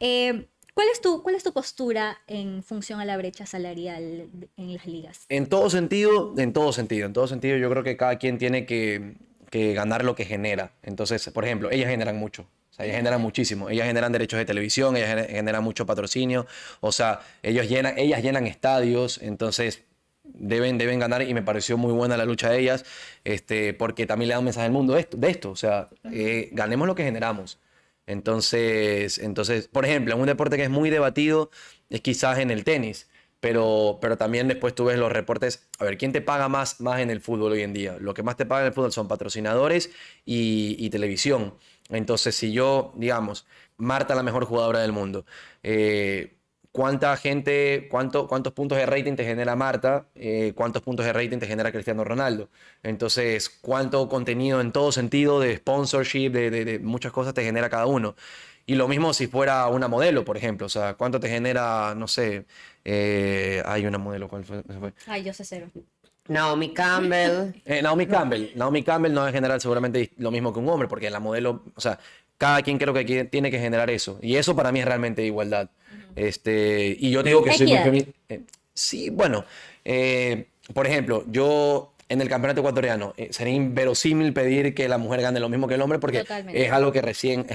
S2: ¿Cuál es tu postura en función a la brecha salarial en las ligas?
S4: En todo sentido, yo creo que cada quien tiene que ganar lo que genera. Entonces, por ejemplo, ellas generan mucho. O sea, ellas generan muchísimo. Ellas generan derechos de televisión, ellas generan mucho patrocinio. O sea, ellas llenan estadios. Entonces, deben ganar y me pareció muy buena la lucha de ellas, porque también le da un mensaje al mundo de esto. O sea, ganemos lo que generamos. Entonces, por ejemplo, en un deporte que es muy debatido es quizás en el tenis. Pero también después tú ves los reportes. A ver, ¿quién te paga más en el fútbol hoy en día? Lo que más te paga en el fútbol son patrocinadores y televisión. Entonces, si yo, digamos, Marta, la mejor jugadora del mundo, ¿cuántos puntos de rating te genera Marta? ¿Cuántos puntos de rating te genera Cristiano Ronaldo? Entonces, ¿cuánto contenido en todo sentido de sponsorship, de muchas cosas te genera cada uno? Y lo mismo si fuera una modelo, por ejemplo. O sea, ¿cuánto te genera, no sé, hay una modelo, ¿cuál fue?
S2: Ay, yo sé cero.
S1: Naomi Campbell.
S4: Naomi Campbell no va a generar seguramente lo mismo que un hombre, porque la modelo, o sea, cada quien creo que tiene que generar eso. Y eso para mí es realmente igualdad. Y yo te digo que soy muy feminista. Sí, bueno, por ejemplo, yo en el campeonato ecuatoriano sería inverosímil pedir que la mujer gane lo mismo que el hombre porque es algo que recién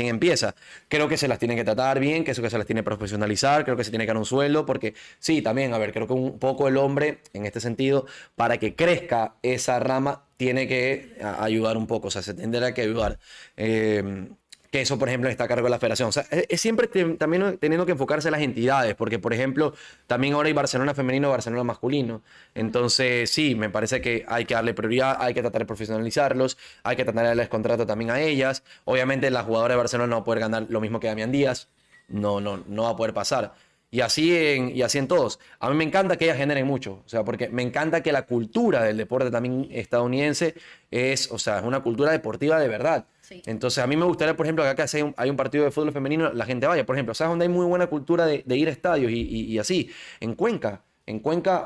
S4: empieza. Creo que se las tienen que tratar bien, que eso que se las tiene que profesionalizar, creo que se tiene que dar un sueldo porque sí, también, a ver, creo que un poco el hombre en este sentido, para que crezca esa rama, tiene que ayudar un poco, o sea, se tendrá que ayudar. Que eso, por ejemplo, está a cargo de la federación. O sea, es siempre también teniendo que enfocarse en las entidades, porque, por ejemplo, también ahora hay Barcelona femenino, Barcelona masculino. Entonces, sí, me parece que hay que darle prioridad, hay que tratar de profesionalizarlos, hay que tratar de darles contrato también a ellas. Obviamente, la jugadora de Barcelona no va a poder ganar lo mismo que Damián Díaz. No va a poder pasar. Y así en todos. A mí me encanta que ellas generen mucho, o sea, porque me encanta que la cultura del deporte también estadounidense es una cultura deportiva de verdad. Sí. Entonces, a mí me gustaría, por ejemplo, que acá si hay un partido de fútbol femenino, la gente vaya. Por ejemplo, ¿sabes dónde hay muy buena cultura de ir a estadios y así? En Cuenca. En Cuenca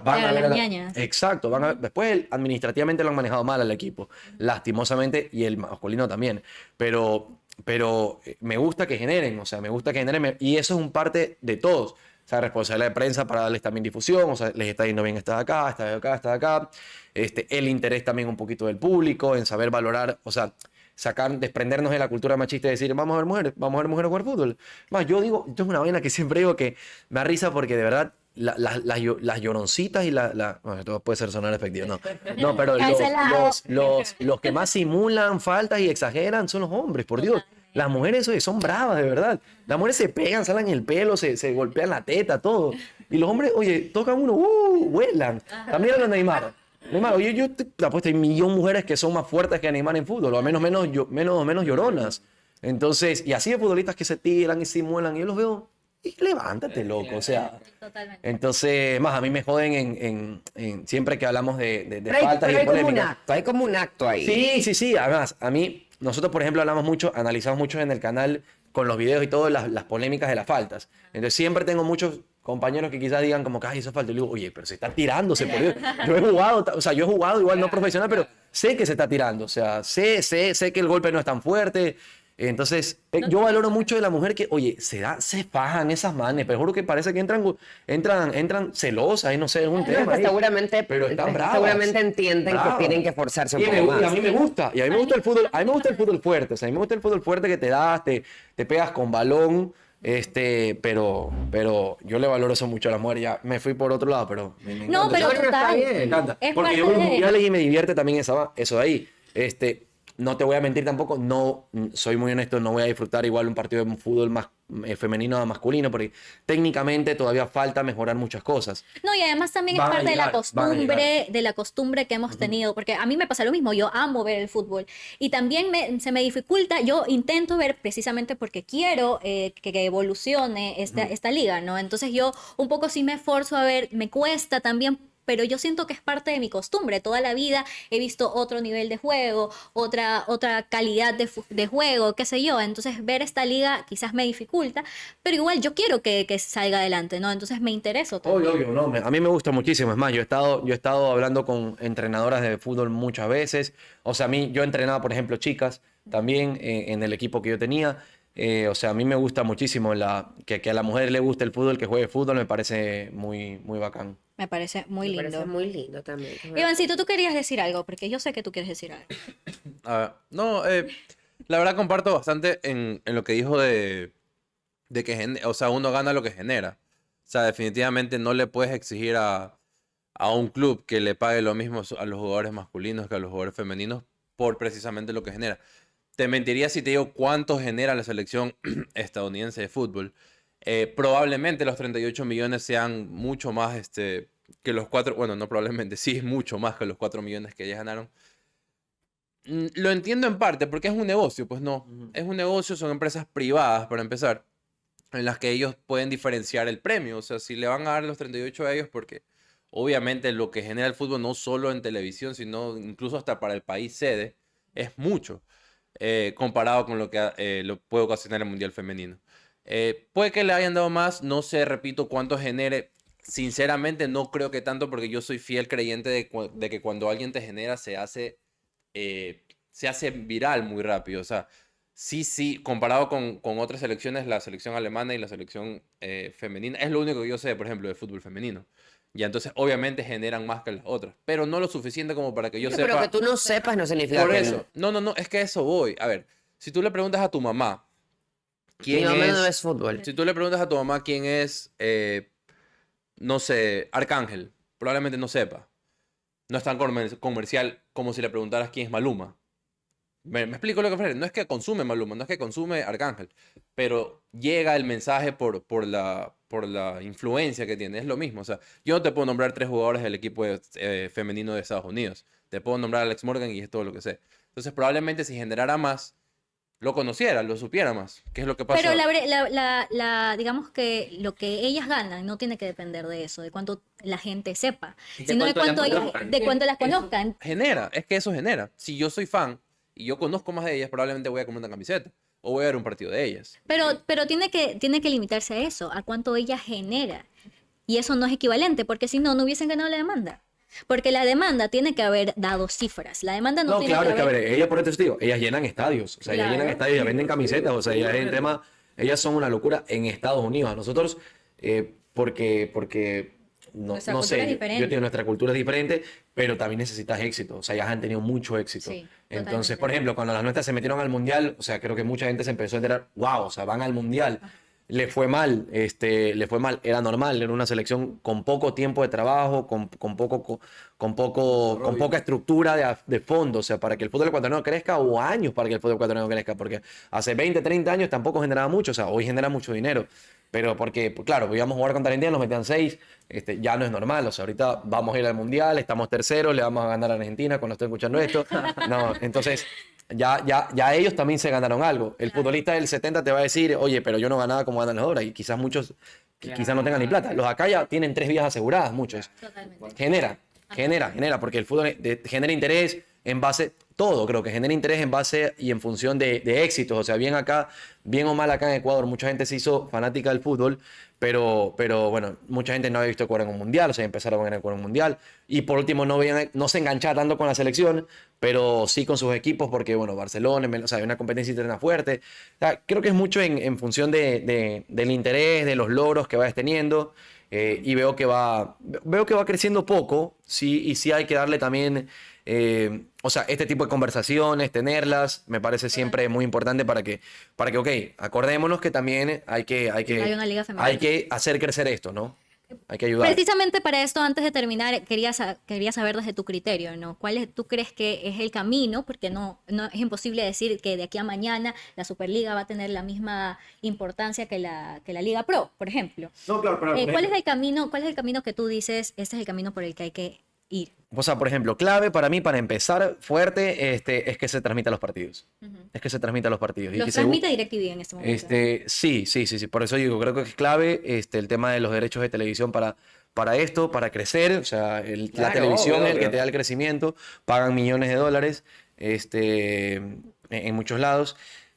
S4: van a ver exacto, después administrativamente lo han manejado mal al equipo, lastimosamente, y el masculino también. Pero me gusta que generen, y eso es un parte de todos. O sea, responsabilidad de prensa para darles también difusión, o sea, les está yendo bien esta de acá, esta de acá, esta de acá. El interés también un poquito del público, en saber valorar, o sea, desprendernos de la cultura machista y decir, vamos a ver mujeres jugar fútbol. Más, yo digo, esto es una vaina que siempre digo que me da risa porque de verdad, las lloroncitas y bueno, esto puede ser sonar efectivo, no, pero los que más simulan faltas y exageran son los hombres, por Dios. Las mujeres, oye, son bravas, de verdad. Las mujeres se pegan, salen el pelo, se golpean la teta, todo. Y los hombres, oye, tocan uno, vuelan. También a Neymar. Oye, yo te apuesto, hay 1.000.000 mujeres que son más fuertes que Neymar en fútbol, o al menos lloronas. Entonces, y así de futbolistas que se tiran y simulan, y yo los veo, y levántate, loco, o sea.
S2: Totalmente.
S4: Entonces, más a mí me joden siempre que hablamos de faltas y de polémicas.
S1: Hay como un acto ahí.
S4: Sí. Además, nosotros, por ejemplo, analizamos mucho en el canal con los videos y todo las polémicas de las faltas. Entonces, siempre tengo muchos compañeros que quizás digan como que, ay, eso falta. Y le digo, oye, pero se está tirándose, por Dios. Yo he jugado igual no profesional, pero sé que se está tirando. O sea, sé que el golpe no es tan fuerte. Entonces, yo valoro mucho de la mujer que, oye, se fajan esas manes, pero juro que parece que entran celosas y no sé, es un tema.
S1: Seguramente,
S4: pero están bravas.
S1: Seguramente entienden que tienen que esforzarse un poco más.
S4: Y a mí me gusta, el fútbol, a mí me gusta el fútbol fuerte, o sea, a mí me gusta el fútbol fuerte que te das, te pegas con balón, pero yo le valoro eso mucho a la mujer. Ya me fui por otro lado, pero me encanta.
S2: No, pero
S1: está
S2: total.
S1: bien.
S4: Me encanta. Porque yo veo los mundiales y me divierte también eso de ahí. no te voy a mentir tampoco, no, soy muy honesto, no voy a disfrutar igual un partido de fútbol más femenino a masculino, porque técnicamente todavía falta mejorar muchas cosas.
S2: No, y además también es
S4: Van a
S2: parte
S4: llegar, van a llegar.
S2: de la costumbre que hemos tenido, porque a mí me pasa lo mismo, yo amo ver el fútbol y también se me dificulta, yo intento ver precisamente porque quiero que evolucione esta liga, ¿no? Entonces yo un poco sí me esfuerzo a ver, me cuesta también, pero yo siento que es parte de mi costumbre. Toda la vida he visto otro nivel de juego, otra calidad de juego, qué sé yo. Entonces ver esta liga quizás me dificulta, pero igual yo quiero que salga adelante, ¿no? Entonces me intereso también.
S4: Obvio, no, a mí me gusta muchísimo. Es más, yo he estado hablando con entrenadoras de fútbol muchas veces. O sea, yo entrenaba, por ejemplo, chicas también en el equipo que yo tenía. O sea, a mí me gusta muchísimo que a la mujer le guste el fútbol, que juegue fútbol, me parece muy, muy bacán.
S2: Me parece muy
S1: Me
S2: lindo.
S1: parece muy lindo también.
S2: Ivancito, tú querías decir algo, porque yo sé que tú quieres decir algo.
S3: A ver, no, la verdad comparto bastante en lo que dijo de que o sea, uno gana lo que genera. O sea, definitivamente no le puedes exigir a un club que le pague lo mismo a los jugadores masculinos que a los jugadores femeninos por precisamente lo que genera. Te mentiría si te digo cuánto genera la selección estadounidense de fútbol. Probablemente los 38 millones sean mucho más que los 4, bueno, no probablemente, sí es mucho más que los 4 millones que ellos ganaron. Lo entiendo en parte porque es un negocio, pues no, es un negocio, son empresas privadas para empezar, en las que ellos pueden diferenciar el premio, o sea, si le van a dar los 38 a ellos porque obviamente lo que genera el fútbol no solo en televisión, sino incluso hasta para el país sede, es mucho comparado con lo que lo puede ocasionar el Mundial Femenino. Puede que le hayan dado más, no sé, repito, cuánto genere. Sinceramente no creo que tanto porque yo soy fiel creyente de que cuando alguien te genera se hace viral muy rápido. O sea, sí, comparado con otras selecciones, la selección alemana y la selección femenina, es lo único que yo sé, por ejemplo, de fútbol femenino. Y entonces obviamente generan más que las otras, pero no lo suficiente como para que yo sepa.
S1: Pero que tú no sepas no significa
S3: Por
S1: que
S3: eso, no, es que a eso voy. A ver, si tú le preguntas a tu mamá,
S1: mi
S3: ¿quién
S1: mamá
S3: es?
S1: no es fútbol.
S3: Si tú le preguntas a tu mamá quién es, no sé, Arcángel, probablemente no sepa. No es tan comercial como si le preguntaras quién es Maluma. Me explico lo que prefiero. No es que consume Maluma, no es que consume Arcángel, pero llega el mensaje por la influencia que tiene. Es lo mismo. O sea, yo no te puedo nombrar 3 jugadores del equipo femenino de Estados Unidos. Te puedo nombrar a Alex Morgan y es todo lo que sé. Entonces, probablemente si generara más, lo conociera, lo supiera más. ¿Qué es lo que pasa?
S2: Pero digamos que lo que ellas ganan no tiene que depender de eso, de cuánto la gente sepa, sino de cuánto las conozcan.
S3: Genera, es que eso genera. Si yo soy fan y yo conozco más de ellas, probablemente voy a comprar una camiseta o voy a ver un partido de ellas.
S2: Pero tiene que limitarse a eso, a cuánto ella genera. Y eso no es equivalente, porque si no, no hubiesen ganado la demanda. Porque la demanda tiene que haber dado cifras. La demanda no tiene
S4: claro,
S2: que
S4: es que a ver, ellas por esto te digo, ellas llenan estadios. O sea, ellas
S2: Claro.
S4: llenan estadios, ellas venden camisetas. O sea, ellas son una locura en Estados Unidos. A nosotros, porque
S2: Nuestra
S4: no
S2: cultura
S4: sé,
S2: es diferente.
S4: yo tengo nuestra cultura es diferente, pero también necesitas éxito. O sea, ellas han tenido mucho éxito.
S2: Sí,
S4: Entonces,
S2: totalmente.
S4: por ejemplo, cuando las nuestras se metieron al Mundial, o sea, creo que mucha gente se empezó a enterar, wow, o sea, van al Mundial. Le fue mal, era normal, era una selección con poco tiempo de trabajo, con poca estructura de fondo, o sea, para que el fútbol ecuatoriano crezca, o años para que el fútbol ecuatoriano crezca, porque hace 20, 30 años tampoco generaba mucho, o sea, hoy genera mucho dinero, pero porque, pues, claro, íbamos a jugar contra Argentina, nos metían 6, ya no es normal, o sea, ahorita vamos a ir al Mundial, estamos terceros, le vamos a ganar a Argentina cuando estoy escuchando esto, no, entonces... Ya ellos también se ganaron algo. El futbolista del 70 te va a decir, oye, pero yo no ganaba como ganan los ahora. Y quizás muchos, quizás no tengan ni plata. Los acá ya tienen 3 vías aseguradas, muchos.
S2: Totalmente.
S4: Genera, porque el fútbol genera interés en base, todo creo que genera interés en base y en función de éxitos. O sea, bien o mal acá en Ecuador, mucha gente se hizo fanática del fútbol, pero bueno, mucha gente no había visto Ecuador en un mundial, o sea, empezaron en Ecuador en un mundial. Y por último, no se enganchaba tanto con la selección, pero sí con sus equipos, porque bueno, Barcelona, o sea, hay una competencia interna fuerte. O sea, creo que es mucho en función del interés, de los logros que vayas teniendo. Y veo que va creciendo poco, sí, y sí hay que darle también, o sea, este tipo de conversaciones, tenerlas, me parece siempre muy importante para que, ok, acordémonos que también hay
S2: Hay una liga femenina.
S4: hay que hacer crecer esto, ¿no? Hay que ayudar.
S2: Precisamente para esto, antes de terminar, quería saber desde tu criterio, ¿no? ¿Tú crees que es el camino? Porque no es imposible decir que de aquí a mañana la Superliga va a tener la misma importancia que la Liga Pro, por ejemplo.
S4: No, claro, pero
S2: ¿Cuál es el camino que tú dices, este es el camino por el que hay que ir?
S4: O sea, por ejemplo, clave para mí, para empezar fuerte, es que se transmitan los partidos. Es que se transmitan los partidos.
S2: Los transmite DirecTV en este momento.
S4: Sí. Por eso digo, creo que es clave el tema de los derechos de televisión para esto, para crecer. O sea, la
S1: Claro,
S4: televisión es el
S1: obvio.
S4: que te da el crecimiento. Pagan millones de dólares en muchos lados.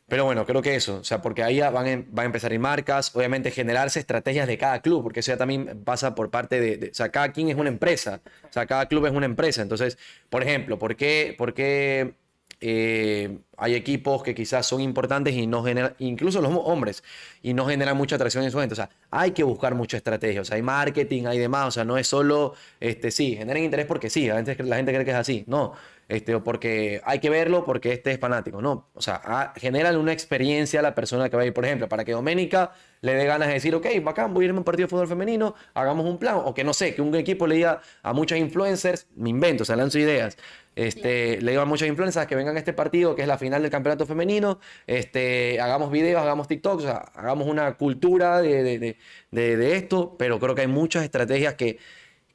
S4: Pero bueno, creo que eso, o sea, porque ahí van a empezar a ir marcas, obviamente generarse estrategias de cada club, porque eso ya también pasa por parte o sea, cada quien es una empresa, o sea, cada club es una empresa. Entonces, por ejemplo, ¿por qué hay equipos que quizás son importantes y no generan, incluso los hombres, y no generan mucha atracción en su gente? O sea, hay que buscar mucha estrategia, o sea, hay marketing, hay demás, o sea, no es solo, sí, generen interés porque sí, a veces la gente cree que es así, no. O porque hay que verlo porque es fanático, no. O sea, generan una experiencia a la persona que va a ir, por ejemplo, para que Doménica le dé ganas de decir, ok, bacán, voy a irme a un partido de fútbol femenino, hagamos un plan. O que no sé, que un equipo le diga a muchas influencers, me invento, o sea, lanzo ideas. Le digo a muchas influencers que vengan a este partido, que es la final del campeonato femenino, hagamos videos, hagamos TikToks, o sea, hagamos una cultura de esto, pero creo que hay muchas estrategias que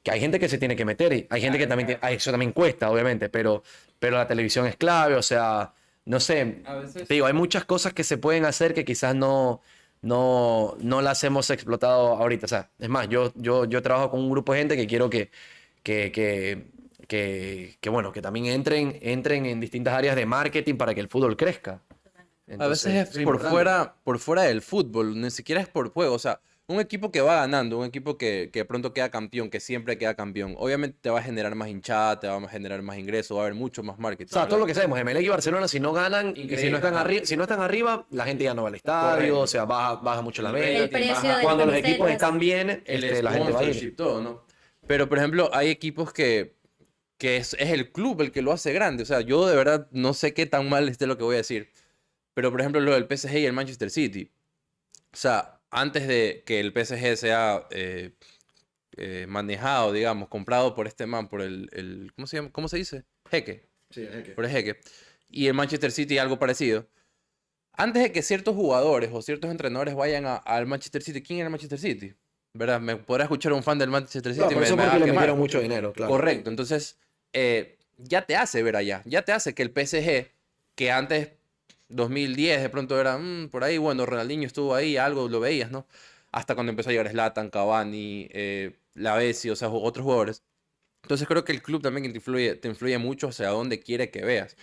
S4: hay gente que se tiene que meter y hay gente que también, eso también cuesta, obviamente, pero la televisión es clave, o sea, no sé, te digo, hay muchas cosas que se pueden hacer que quizás no las hemos explotado ahorita. O sea, es más, yo trabajo con un grupo de gente que quiero que bueno, que también entren en distintas áreas de marketing para que el fútbol crezca.
S3: A veces
S4: Entonces,
S3: es por fuera del fútbol, ni siquiera es por juego. O sea, un equipo que va ganando, un equipo que de pronto queda campeón, que siempre queda campeón, obviamente te va a generar más hinchada, te va a generar más ingresos, va a haber mucho más marketing.
S4: O sea, todo lo que sabemos, Emelec y Barcelona, si no ganan y si no están arriba, la gente ya no va al estadio,
S3: Correcto.
S4: o sea, baja mucho la venta.
S2: El precio de las
S4: Cuando los
S2: camisetas.
S4: equipos están bien, la gente va a ir.
S3: sponsorship, todo, ¿no? Pero, por ejemplo, hay equipos que es el club el que lo hace grande. O sea, yo de verdad no sé qué tan mal esté lo que voy a decir. Pero, por ejemplo, lo del PSG y el Manchester City. O sea, antes de que el PSG sea manejado, digamos, comprado por este man, por ¿cómo se llama? ¿Cómo se dice? Jeque.
S4: Sí,
S3: Por el Jeque. Y el Manchester City algo parecido. Antes de que ciertos jugadores o ciertos entrenadores vayan al Manchester City, ¿quién era el Manchester City? ¿Verdad? Me podrá escuchar un fan del Manchester City.
S4: No, por eso
S3: me va
S4: porque
S3: a
S4: le
S3: quemar.
S4: metieron mucho dinero, claro.
S3: Correcto. Entonces, ya te hace ver allá. Ya te hace que el PSG, que antes, 2010, de pronto era por ahí, bueno, Ronaldinho estuvo ahí, algo lo veías, ¿no? Hasta cuando empezó a llegar Zlatan, Cavani, La Bessi, o sea, otros jugadores. Entonces creo que el club también te influye mucho hacia dónde quiere que veas.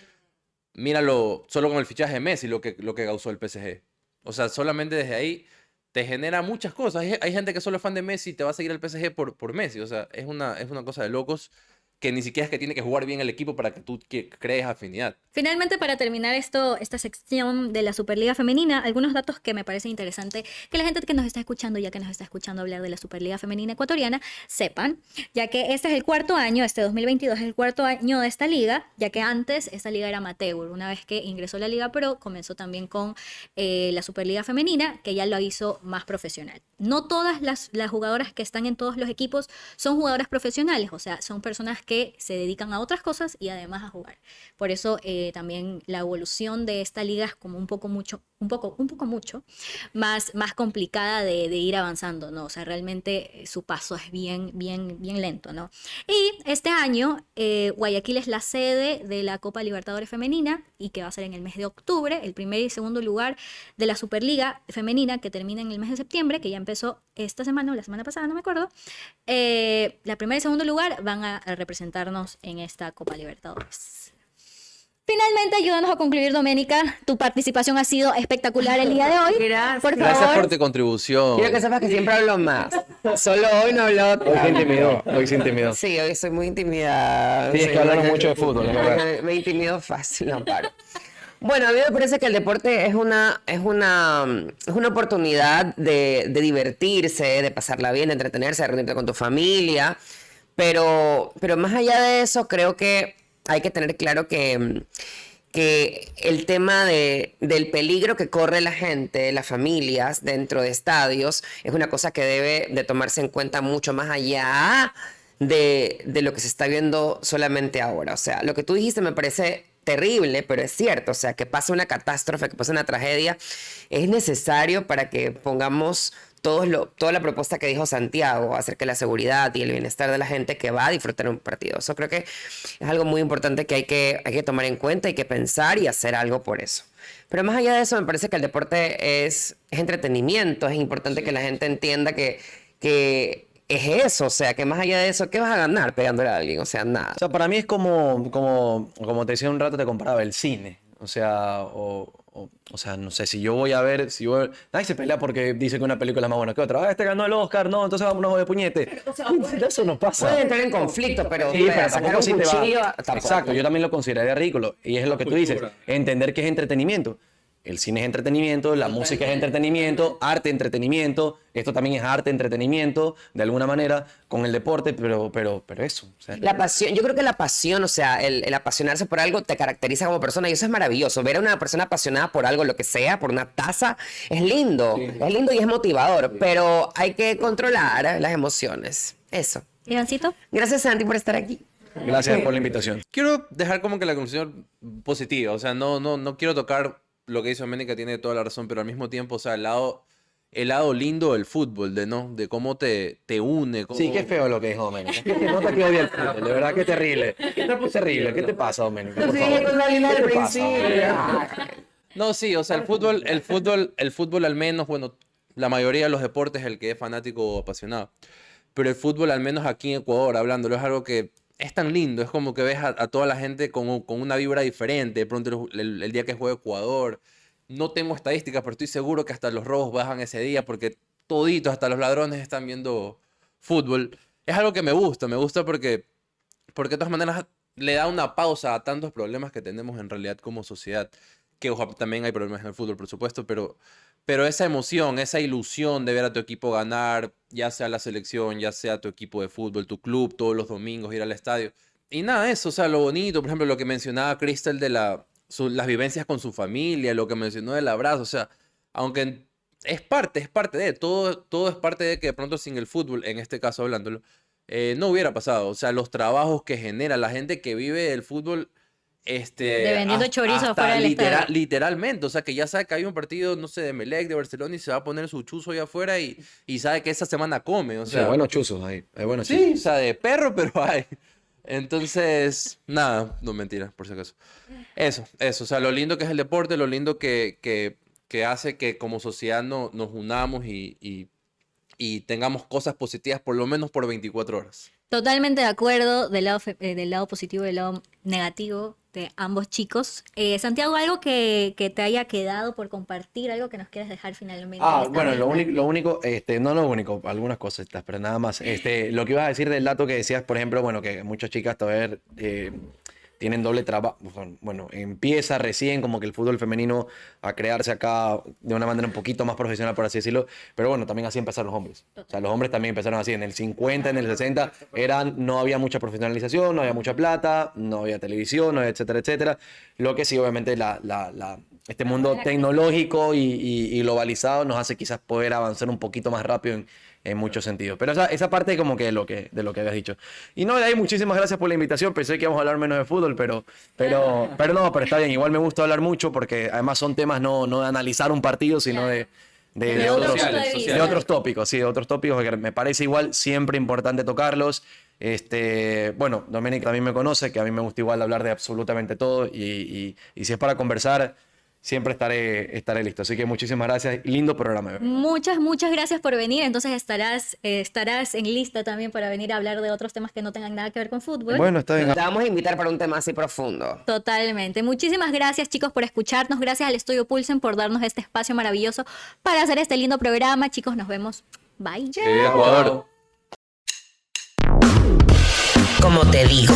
S3: Míralo solo con el fichaje de Messi, lo que causó el PSG. O sea, solamente desde ahí te genera muchas cosas. Hay gente que solo es fan de Messi y te va a seguir al PSG por Messi. O sea, es una cosa de locos que ni siquiera es que tiene que jugar bien el equipo para que tú crees afinidad.
S2: Finalmente, para terminar esta sección de la Superliga Femenina, algunos datos que me parecen interesantes que la gente que nos está escuchando, ya que nos está escuchando hablar de la Superliga Femenina ecuatoriana, sepan, ya que este es el cuarto año, este 2022 es el cuarto año de esta liga, ya que antes esta liga era amateur. Una vez que ingresó la Liga Pro, comenzó también con la Superliga Femenina, que ya lo hizo más profesional. No todas las jugadoras que están en todos los equipos son jugadoras profesionales, o sea, son personas que se dedican a otras cosas y además a jugar. Por eso también la evolución de esta liga es como un poco mucho más complicada de ir avanzando, ¿no? O sea, realmente su paso es bien lento, ¿no? Y este año Guayaquil es la sede de la Copa Libertadores Femenina y que va a ser en el mes de octubre, el primer y segundo lugar de la Superliga Femenina que termina en el mes de septiembre, que ya empezó esta semana o la semana pasada, no me acuerdo. La primera y segundo lugar van a representarnos en esta Copa Libertadores. Finalmente, ayúdanos a concluir, Doménica. Tu participación ha sido espectacular el día de hoy.
S1: Gracias.
S2: Por
S3: Gracias
S2: favor.
S3: por tu contribución.
S1: Quiero que sepas que siempre hablo más. Solo hoy no hablo
S4: Hoy se intimidó.
S1: Sí, hoy soy muy intimidada.
S4: Sí, es que hablaron mucho de fútbol, es verdad.
S1: Me intimido fácil, no paro. Bueno, a mí me parece que el deporte es una oportunidad de divertirse, de pasarla bien, de entretenerse, de reunirte con tu familia. Pero más allá de eso, creo que hay que tener claro que que el tema del peligro que corre la gente, las familias dentro de estadios, es una cosa que debe de tomarse en cuenta mucho más allá de lo que se está viendo solamente ahora. O sea, lo que tú dijiste me parece terrible, pero es cierto. O sea, que pase una catástrofe, que pase una tragedia, es necesario para que pongamos toda la propuesta que dijo Santiago acerca de la seguridad y el bienestar de la gente que va a disfrutar un partido. Eso creo que es algo muy importante que hay que tomar en cuenta, hay que pensar y hacer algo por eso. Pero más allá de eso, me parece que el deporte es entretenimiento. Es importante que la gente entienda que es eso. O sea, que más allá de eso, ¿qué vas a ganar pegándole a alguien? O sea, nada.
S4: O sea, para mí es como te decía un rato, te comparaba el cine. O sea, o sea, no sé, si yo voy a ver, nadie se pelea porque dice que una película es más buena que otra. Ah, este ganó el Oscar, no, entonces vámonos de puñete. Eso no pasa.
S1: Puede entrar en conflicto, pero,
S4: Sí, pero
S1: sacar
S4: tampoco
S1: un
S4: sí te
S1: cuchillo,
S4: va.
S1: tampoco.
S4: Exacto, yo también lo consideraría ridículo. Y es lo que tú dices, entender que es entretenimiento. El cine es entretenimiento, la música es entretenimiento, arte, entretenimiento. Esto también es arte, entretenimiento, de alguna manera, con el deporte, pero eso. O sea,
S1: La pasión, yo creo que la pasión, o sea, el apasionarse por algo te caracteriza como persona y eso es maravilloso. Ver a una persona apasionada por algo, lo que sea, por una taza, es lindo y es motivador, pero hay que controlar las emociones. Eso.
S2: Ivancito.
S1: Gracias, Santi, por estar aquí.
S4: gracias por la invitación.
S3: Quiero dejar como que la conclusión positiva, o sea, no quiero tocar lo que dice Doménica, tiene toda la razón, pero al mismo tiempo, o sea, el lado lindo del fútbol, de cómo te une.
S4: Sí, qué feo lo que dijo Doménica. Que se nota que odia el fútbol, de verdad que terrible. Terrible. ¿Qué te pasa, Doménica? Por favor. ¿Qué te pasa?
S3: No, sí, o sea, el fútbol al menos, bueno, la mayoría de los deportes el que es fanático o apasionado, pero el fútbol al menos aquí en Ecuador, hablándolo, es algo que es tan lindo, es como que ves a toda la gente con una vibra diferente, de pronto el día que juega Ecuador, no tengo estadísticas, pero estoy seguro que hasta los robos bajan ese día porque toditos, hasta los ladrones están viendo fútbol. Es algo que me gusta porque de todas maneras le da una pausa a tantos problemas que tenemos en realidad como sociedad, que ojo, también hay problemas en el fútbol, por supuesto, pero esa emoción, esa ilusión de ver a tu equipo ganar, ya sea la selección, ya sea tu equipo de fútbol, tu club, todos los domingos ir al estadio. Y nada, eso, o sea, lo bonito, por ejemplo, lo que mencionaba Crystal de las vivencias con su familia, lo que mencionó del abrazo, o sea, aunque es parte de, todo es parte de que de pronto sin el fútbol, en este caso hablándolo, no hubiera pasado. O sea, los trabajos que genera la gente que vive el fútbol,
S2: De vendiendo chorizo
S3: hasta
S2: afuera del estadio.
S3: literalmente, o sea, que ya sabe que hay un partido, no sé, de Emelec, de Barcelona y se va a poner su chuzo ahí afuera y sabe que esa semana come, o
S4: Sí,
S3: sea.
S4: hay buenos chuzos ahí. Hay buenos
S3: Sí,
S4: chuzos.
S3: o sea, de perro, pero hay. Entonces, nada, no mentira, por si acaso. Eso, o sea, lo lindo que es el deporte, lo lindo que hace que como sociedad nos unamos y tengamos cosas positivas por lo menos por 24 horas.
S2: Totalmente de acuerdo del lado positivo y del lado negativo de ambos chicos. Santiago, algo que te haya quedado por compartir, algo que nos quieras dejar finalmente. en esta
S4: Bueno, lo
S2: mesa?
S4: único, no lo único, algunas cosas, pero nada más. Lo que ibas a decir del dato que decías, por ejemplo, bueno, que muchas chicas todavía tienen doble trabajo. Bueno, empieza recién como que el fútbol femenino a crearse acá de una manera un poquito más profesional, por así decirlo. Pero bueno, también así empezaron los hombres. O sea, los hombres también empezaron así. En el 50, en el 60, no había mucha profesionalización, no había mucha plata, no había televisión, no había etcétera, etcétera. Lo que sí, obviamente, este mundo tecnológico y globalizado nos hace quizás poder avanzar un poquito más rápido en muchos sentidos. Pero esa parte como que de lo que habías dicho. Y no, de ahí muchísimas gracias por la invitación. Pensé que íbamos a hablar menos de fútbol, pero está bien. Igual me gusta hablar mucho porque además son temas no de analizar un partido, sino de
S2: otro
S4: otros,
S2: punto de vista.
S4: de otros tópicos, sí, de otros tópicos que me parece igual siempre importante tocarlos. Bueno, Doménica también me conoce, que a mí me gusta igual hablar de absolutamente todo y si es para conversar, siempre estaré listo. Así que muchísimas gracias. Lindo programa. ¿Verdad?
S2: Muchas gracias por venir. Entonces estarás en lista también para venir a hablar de otros temas que no tengan nada que ver con fútbol.
S4: Bueno, está bien.
S1: Te vamos a invitar para un tema así profundo.
S2: Totalmente. Muchísimas gracias, chicos, por escucharnos. Gracias al Estudio Pulsen por darnos este espacio maravilloso para hacer este lindo programa. Chicos, nos vemos. Bye.
S3: Ecuador.
S1: Como te digo.